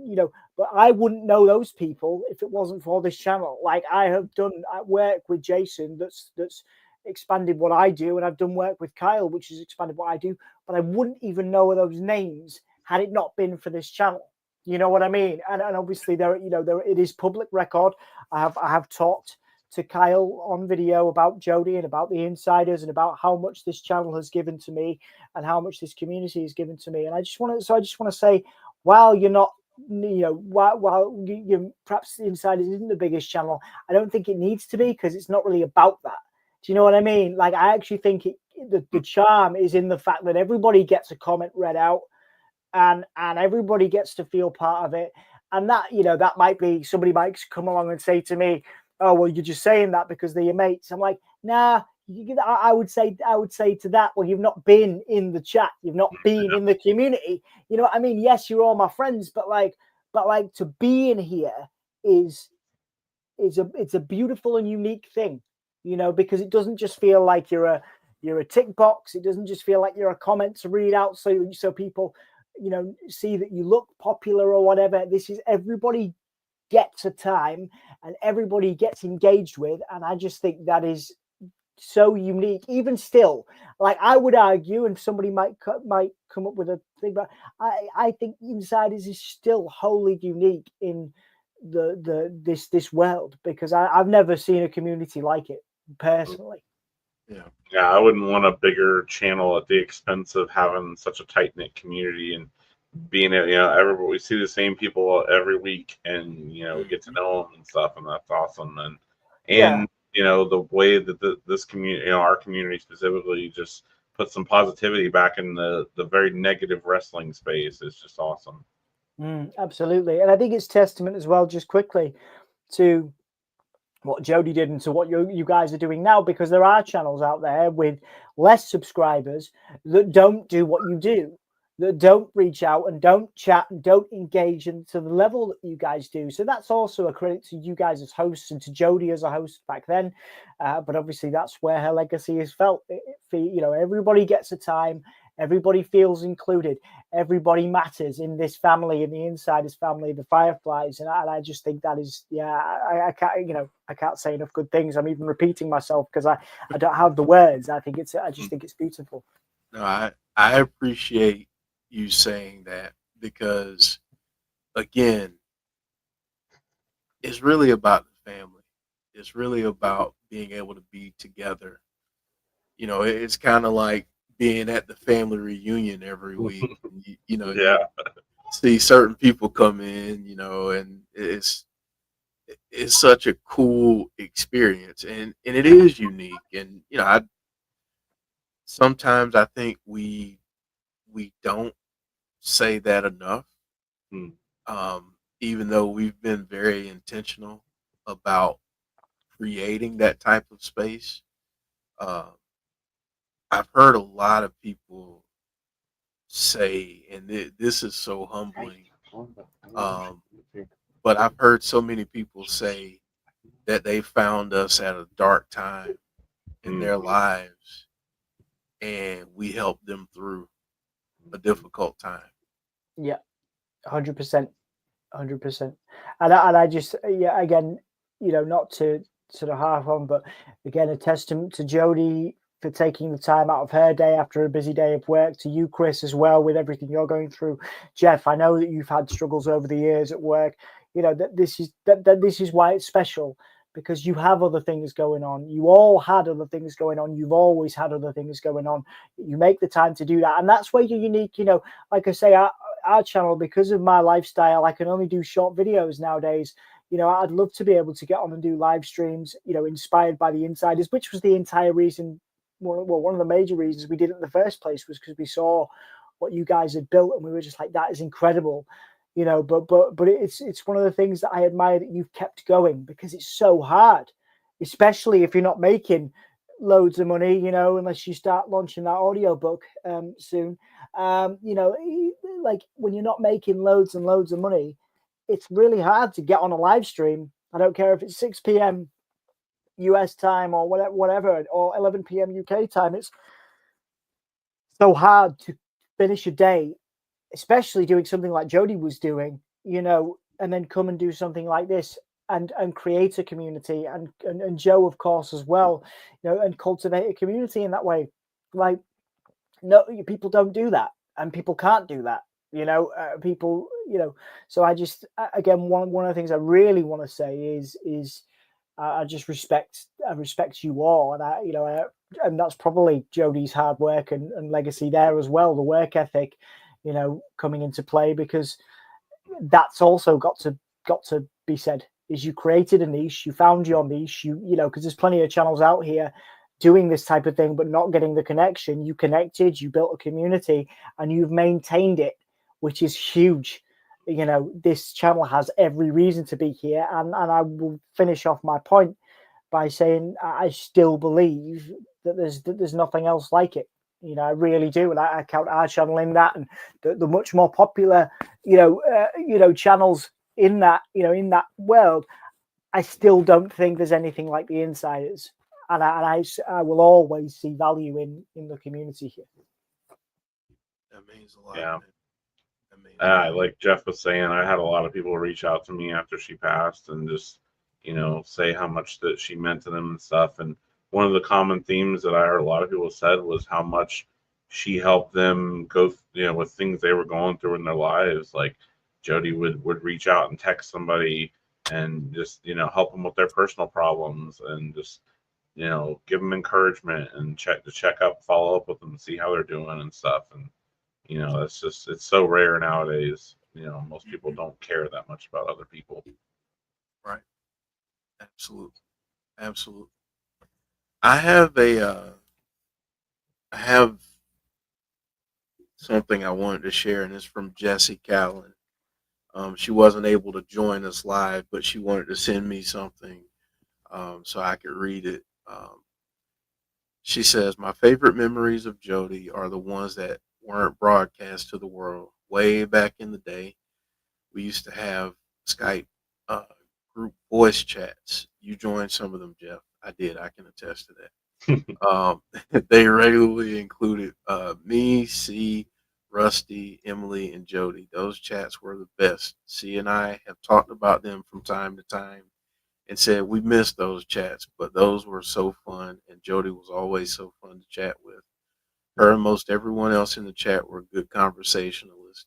but I wouldn't know those people if it wasn't for this channel. Like, I have done work with Jason that's expanded what I do, and I've done work with Kyle, which has expanded what I do, but I wouldn't even know those names had it not been for this channel. You know what I mean? And obviously there it is public record. I have talked to Kyle on video about Jodie and about the insiders and about how much this channel has given to me and how much this community has given to me. And I just want to say, while you're not, while you perhaps the insiders isn't the biggest channel, I don't think it needs to be, because it's not really about that. Do you know what I mean? Like, I actually think the charm is in the fact that everybody gets a comment read out, and everybody gets to feel part of it. And that, that might be, somebody might come along and say to me, "Oh, well, you're just saying that because they're your mates." I'm like, nah. I would say to that, well, you've not been in the chat, you've not been in the community. You know what I mean? Yes, you're all my friends, but to be in here is it's a beautiful and unique thing, because it doesn't just feel like you're a tick box. It doesn't just feel like you're a comment to read out so people see that you look popular or whatever. This is, everybody gets a time and everybody gets engaged with, and I just think that is so unique. Even still, like, I would argue, and somebody might come up with a thing, but I think Insiders is still wholly unique in this world, because I've never seen a community like it personally. Yeah. Yeah, I wouldn't want a bigger channel at the expense of having such a tight knit community and being it. Everybody, we see the same people every week, and we get to know them and stuff, and that's awesome. And Yeah. the way that this community, our community specifically, just put some positivity back in the very negative wrestling space is just awesome. Absolutely. And I think it's testament as well, just quickly, to what Jodie did and to what you guys are doing now, because there are channels out there with less subscribers that don't do what you do, that don't reach out and don't chat and don't engage to the level that you guys do. So that's also a credit to you guys as hosts and to Jodie as a host back then. But obviously that's where her legacy is felt. Everybody gets a time, Everybody feels included. Everybody matters in this family, in the Insiders family, the Fireflies, and I just think that is, I can't, I can't say enough good things. I'm even repeating myself because I don't have the words. I just think it's beautiful. No, I appreciate you saying that because again, it's really about the family. It's really about being able to be together. It's kind of like being at the family reunion every week. You Yeah. see certain people come in, and it's such a cool experience, and it is unique. And I sometimes I think we don't say that enough. Hmm. Even though we've been very intentional about creating that type of space. Uh, I've heard a lot of people say, and this is so humbling, um, but I've heard so many people say that they found us at a dark time in Hmm. their lives and we helped them through a difficult time. Yeah, 100%. 100%. And I just, again, not to sort of harp on, but again, a testament to Jodie for taking the time out of her day after a busy day of work, to you, Chris, as well, with everything you're going through. Jeff, I know that you've had struggles over the years at work. That this is why it's special, because you have other things going on. You all had other things going on. You've always had other things going on. You make the time to do that. And that's where you're unique. Like I say, our channel, because of my lifestyle, I can only do short videos nowadays. I'd love to be able to get on and do live streams, inspired by the Insiders, which was the entire reason. Well, one of the major reasons we did it in the first place was because we saw what you guys had built, and we were just like, that is incredible. But it's one of the things that I admire, that you've kept going, because it's so hard, especially if you're not making loads of money, unless you start launching that audiobook soon. Like when you're not making loads and loads of money, it's really hard to get on a live stream. I don't care if it's 6 p.m. US time or whatever, or 11 p.m. UK time. It's so hard to finish a day, especially doing something like Jodie was doing, and then come and do something like this, and create a community, and Joe, of course, as well, and cultivate a community in that way. Like, no, people don't do that, and people can't do that. People, So I just, again, one of the things I really want to say is I just respect you all, and and that's probably Jodie's hard work and legacy there as well, the work ethic, coming into play, because that's also got to be said. Is you created a niche, you found your niche, because there's plenty of channels out here doing this type of thing but not getting the connection. You connected, you built a community, and you've maintained it, which is huge. This channel has every reason to be here, and I will finish off my point by saying I still believe that there's nothing else like it. I really do, and I count our channel in that, and the much more popular, channels in that, in that world. I still don't think there's anything like the Insiders, and I will always see value in the community here. That means a lot, Yeah. man. That means a lot. Like Jeff was saying, I had a lot of people reach out to me after she passed and just, say how much that she meant to them and stuff. And one of the common themes that I heard a lot of people said was how much she helped them go, with things they were going through in their lives. Like Jodie would reach out and text somebody and just, help them with their personal problems, and just, give them encouragement and check up, follow up with them, see how they're doing and stuff. And it's so rare nowadays. Most people don't care that much about other people. Right. Absolutely. Absolutely. I have I have something I wanted to share, and it's from Jessie Callan. She wasn't able to join us live, but she wanted to send me something so I could read it. She says, "My favorite memories of Jodie are the ones that weren't broadcast to the world. Way back in the day, we used to have Skype uh, group voice chats. You joined some of them, Jeff. I did. I can attest to that. Um, they regularly included me, C, Rusty, Emily, and Jody. Those chats were the best. C and I have talked about them from time to time and said we missed those chats, but those were so fun, and Jody was always so fun to chat with. Her and most everyone else in the chat were good conversationalists,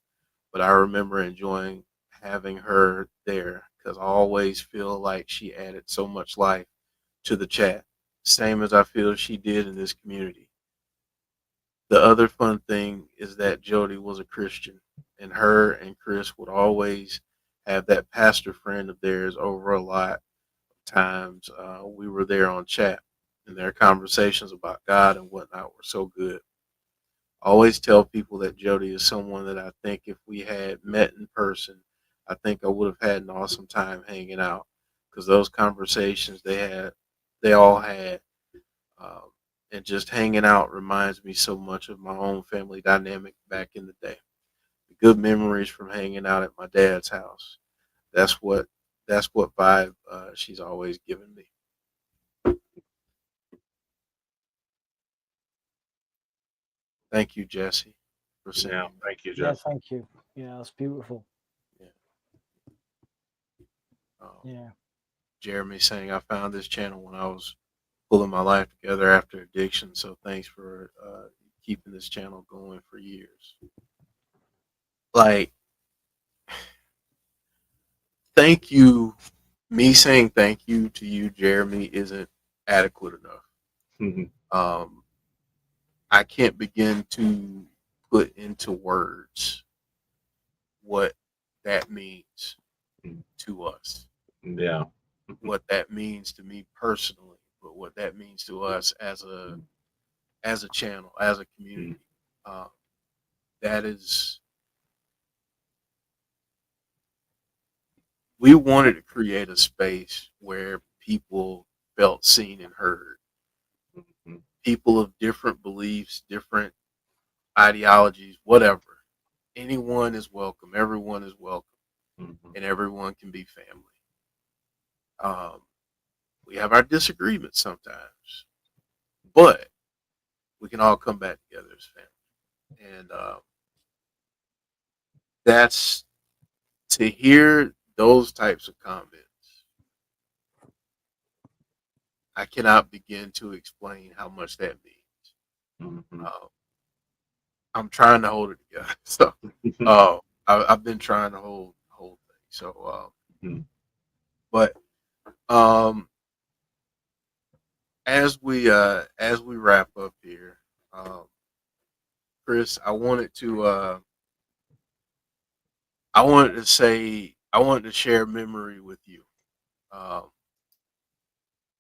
but I remember enjoying having her there because I always feel like she added so much life to the chat, same as I feel she did in this community. The other fun thing is that Jody was a Christian, and her and Chris would always have that pastor friend of theirs over a lot of times. We were there on chat, and their conversations about God and whatnot were so good. I always tell people that Jody is someone that I think if we had met in person, I think I would have had an awesome time hanging out because those conversations they all had, um, and just hanging out reminds me so much of my own family dynamic back in the day. The good memories from hanging out at my dad's house. That's what that's what vibe she's always given me. Thank you, Jesse, for Yeah, saying that. thank you, Yeah, Jesse. thank you. Yeah, that's beautiful. Yeah. Um, Yeah. Jeremy saying I found this channel when I was pulling my life together after addiction. So thanks for keeping this channel going for years. Like, thank you. Me saying thank you to you, Jeremy, isn't adequate enough. Um, I can't begin to put into words what that means to us, Yeah. what that means to me personally, but what that means to us as a channel, as a community. Uh, that is, we wanted to create a space where people felt seen and heard. People of different beliefs, different ideologies, whatever. Anyone is welcome. Everyone is welcome, and everyone can be family. Um, we have our disagreements sometimes, but we can all come back together as family. And that's to hear those types of comments. I cannot begin to explain how much that means. I'm trying to hold it together. So I've been trying to hold things. So but um, as we wrap up here, um, Chris, I wanted to share a memory with you, um,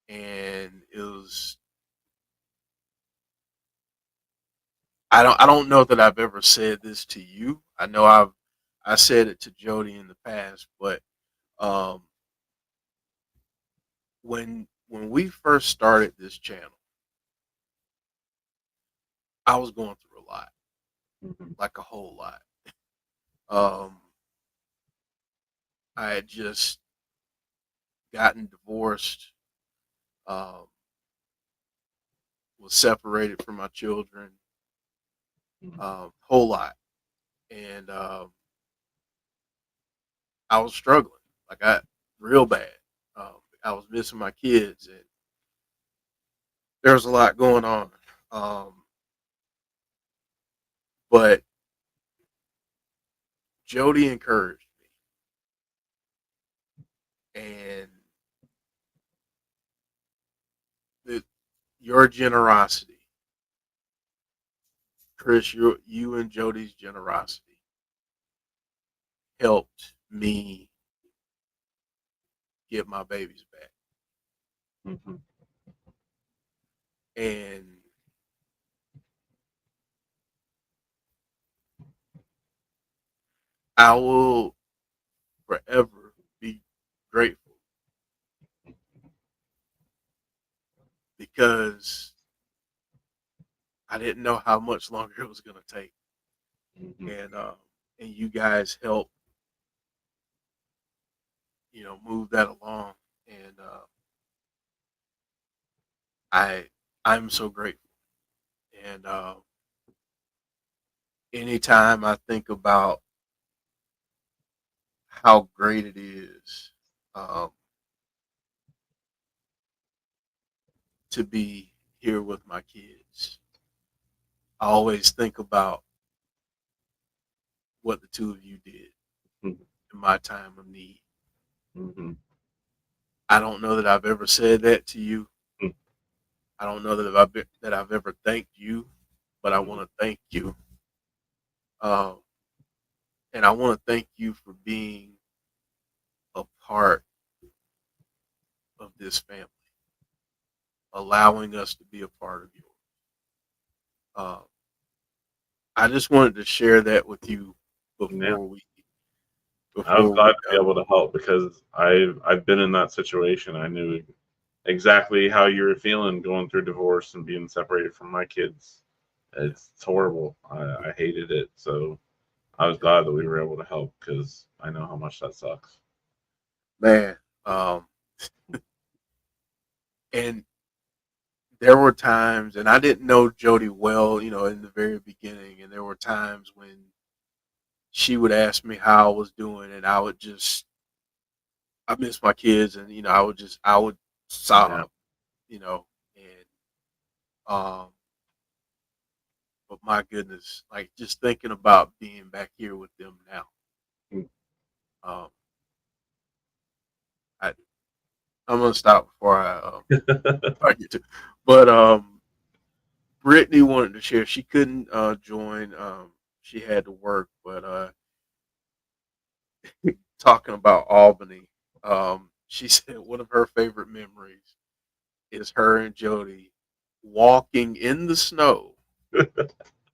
and it was I don't know that I've ever said this to you. I know I said it to Jody in the past, but um, when we first started this channel, I was going through a lot, like a whole lot. Um, I had just gotten divorced, um, was separated from my children, whole lot, and I was struggling, like I real bad. I was missing my kids, and there was a lot going on. Um, but Jody encouraged me, and the, your generosity, Chris, you and Jody's generosity helped me get my babies back. And I will forever be grateful because I didn't know how much longer it was going to take, and you guys helped, move that along, and I I'm so grateful. And anytime I think about how great it is um, to be here with my kids, I always think about what the two of you did Mhm. in my time of need. Mhm. I don't know that I've ever said that to you. Mhm. I don't know that I've ever thanked you, but I want to thank you. Um, and I want to thank you for being a part of this family, allowing us to be a part of yours. Uh, I just wanted to share that with you Yeah. before we I was before glad we to be go. able to help because I've been in that situation. I knew exactly how you were feeling going through divorce and being separated from my kids. It's horrible. I hated it. So I was glad that we were able to help because I know how much that sucks. Man, um, and there were times, and I didn't know Jody well, in the very beginning, and there were times when she would ask me how I was doing, and I miss my kids, and I would Yeah. sob, and um, but my goodness, like just thinking about being back here with them now, um, I I'm gonna stop before I get to, but Brittany wanted to share. She couldn't join. She had to work, but talking about Albany, she said one of her favorite memories is her and Jody walking in the snow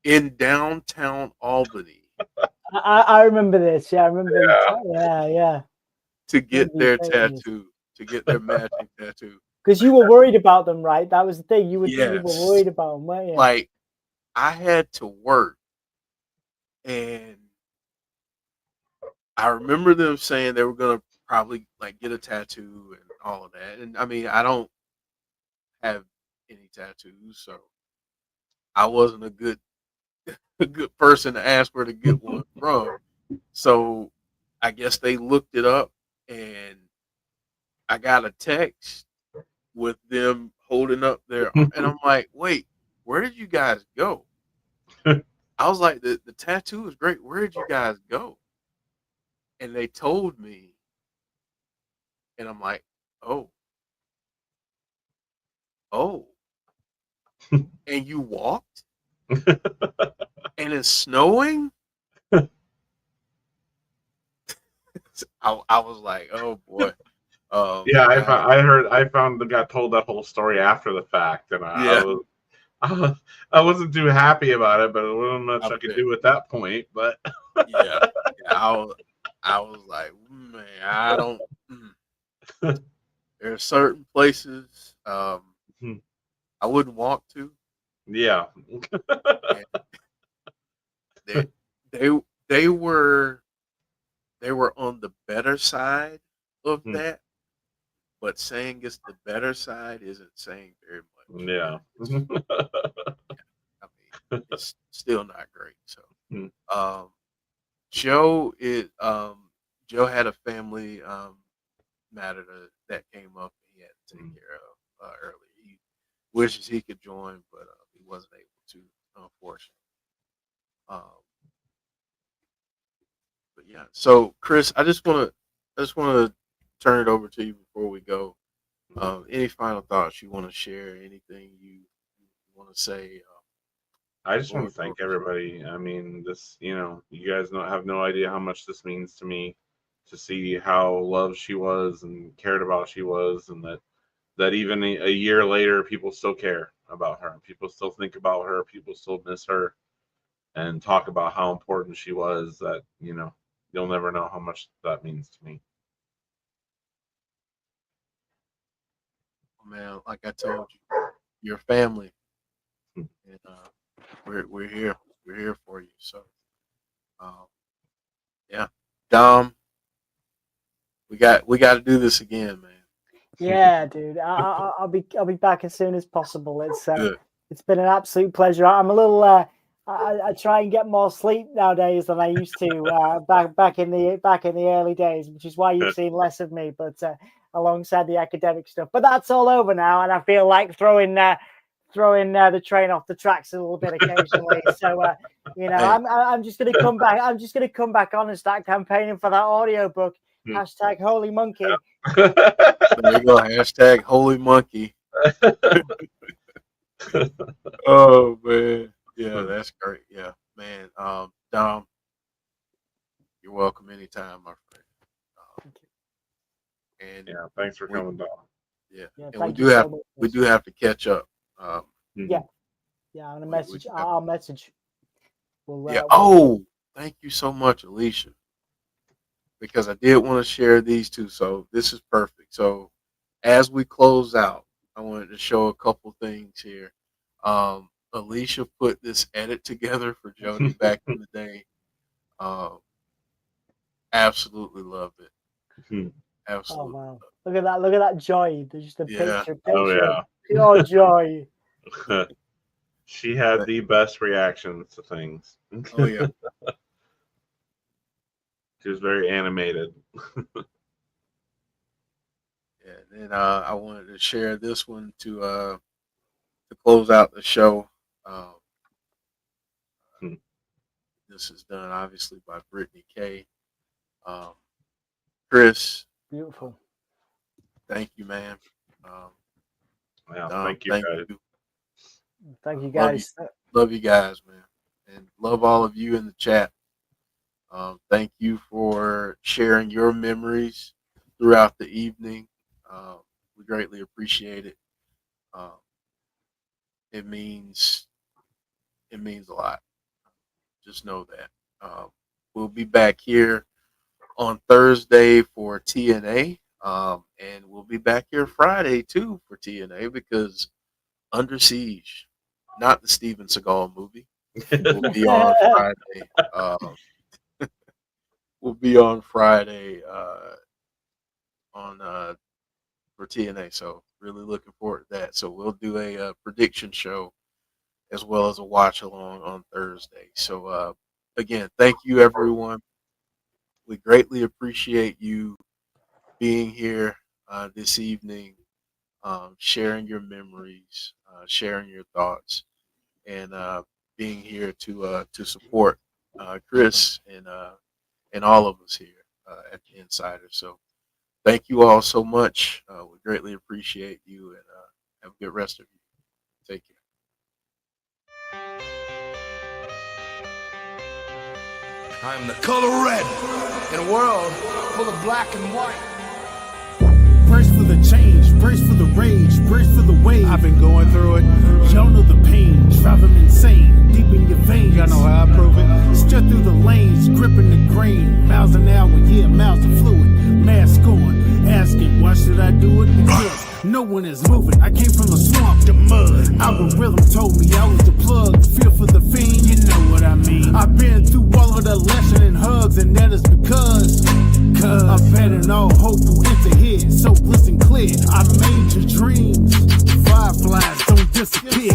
in downtown Albany I remember this. Yeah, I remember. Yeah. Yeah, yeah. to get Remember you their saying this tattoo, to get their matching tattoo. because you were worried about them, right? That was the thing. You were Yes, worried about them, weren't you? like I had to work, and I remember them saying they were gonna probably like get a tattoo and all of that. And I mean, I don't have any tattoos, so I wasn't a good a good person to ask where to get one from. So I guess they looked it up, and I got a text with them holding up and I'm like, wait, where did you guys go? I was like, the tattoo is great. Where did you guys go? And they told me, and I'm like, oh, oh, and you walked, and it's snowing. I was like, oh boy, Yeah, I I found the got told that whole story after the fact, and yeah, I wasn't too happy about it, but there wasn't much I I could bet, do at that point. But yeah, yeah. I was like, man, I don't. There are certain places I wouldn't walk to, yeah, and they they they were they were on the better side of that. But saying it's the better side isn't saying very much. yeah. I mean, it's still not great. So, um, Joe is Joe had a family matter that came up and he had to take care of earlier. He wishes he could join, but he wasn't able to, unfortunately. Um, but yeah. So, Chris, I just want to turn it over to you before we go. Any final thoughts you want to share? Anything you want to say I just before want we to thank close? everybody. I mean, this, you guys don't have no idea how much this means to me to see how loved she was and cared about she was, and that even a year later, people still care about her. People still think about her. People still miss her and talk about how important she was. That you'll never know how much that means to me. Man, like I told you, your family, and we're here. We're here for you. So, um, yeah, Dom, we got to do this again, man. Yeah, dude. I'll be back as soon as possible. Good. It's been an absolute pleasure. I'm a little I try and get more sleep nowadays than I used to back in the early days, which is why you've seen less of me. But alongside the academic stuff, but that's all over now, and I feel like throwing the train off the tracks a little bit occasionally. So you know, I'm just gonna come back. I'm just gonna come back on and start campaigning for that audiobook. Hashtag Holy Monkey. There you go. Hashtag Holy Monkey. Oh man, yeah, that's great. Yeah, man. Dom, you're welcome anytime, my friend. And yeah, thanks for coming, Dom. Yeah, and so we do have to catch up. Yeah, I'm gonna message. I'll message. Yeah. Oh, thank you so much, Alicia. Because I did want to share these two, so this is perfect. So, as we close out, I wanted to show a couple things here. Alicia put this edit together for Jodie back in the day. Absolutely love it. Absolutely. Oh wow! Look at that joy. There's just a picture. Oh yeah. Pure joy. She had the best reactions to things. Oh yeah. She was very animated. Yeah. Then I wanted to share this one to close out the show. This is done obviously by Brittany K. Chris. Beautiful. Thank you, man. Yeah, thank you guys. Thank you guys. Love you guys, man. And love all of you in the chat. Thank you for sharing your memories throughout the evening. We greatly appreciate it. It means a lot. Just know that. We'll be back here on Thursday for TNA. And we'll be back here Friday too for TNA because Under Siege, not the Steven Seagal movie, will be on Friday. We'll be on Friday for TNA. So really looking forward to that. So we'll do a prediction show as well as a watch along on Thursday. So again, thank you everyone. We greatly appreciate you being here this evening, sharing your memories, sharing your thoughts, and being here to support Chris and all of us here at the Insider. So thank you all so much. We greatly appreciate you, and have a good rest of you. Take care. I'm the color red in a world full of black and white. Brace for the change, brace for the rage, brace for the wave. I've been going through it. Y'all know the pain, driving me insane, deep in your veins. Y'all know how I prove it. Strut through the lanes, gripping the grain. Miles an hour, yeah, miles of fluid. Mask on, asking, why should I do it? Because no one is moving. I came from the swamp, the mud. Algorithm told me I was the plug. Feel for the fiend, you know what I mean. I've been through all of the lesson and hugs, and that is because I'm betting all hope will enter here. So listen clear, I made your dreams. Fireflies don't disappear.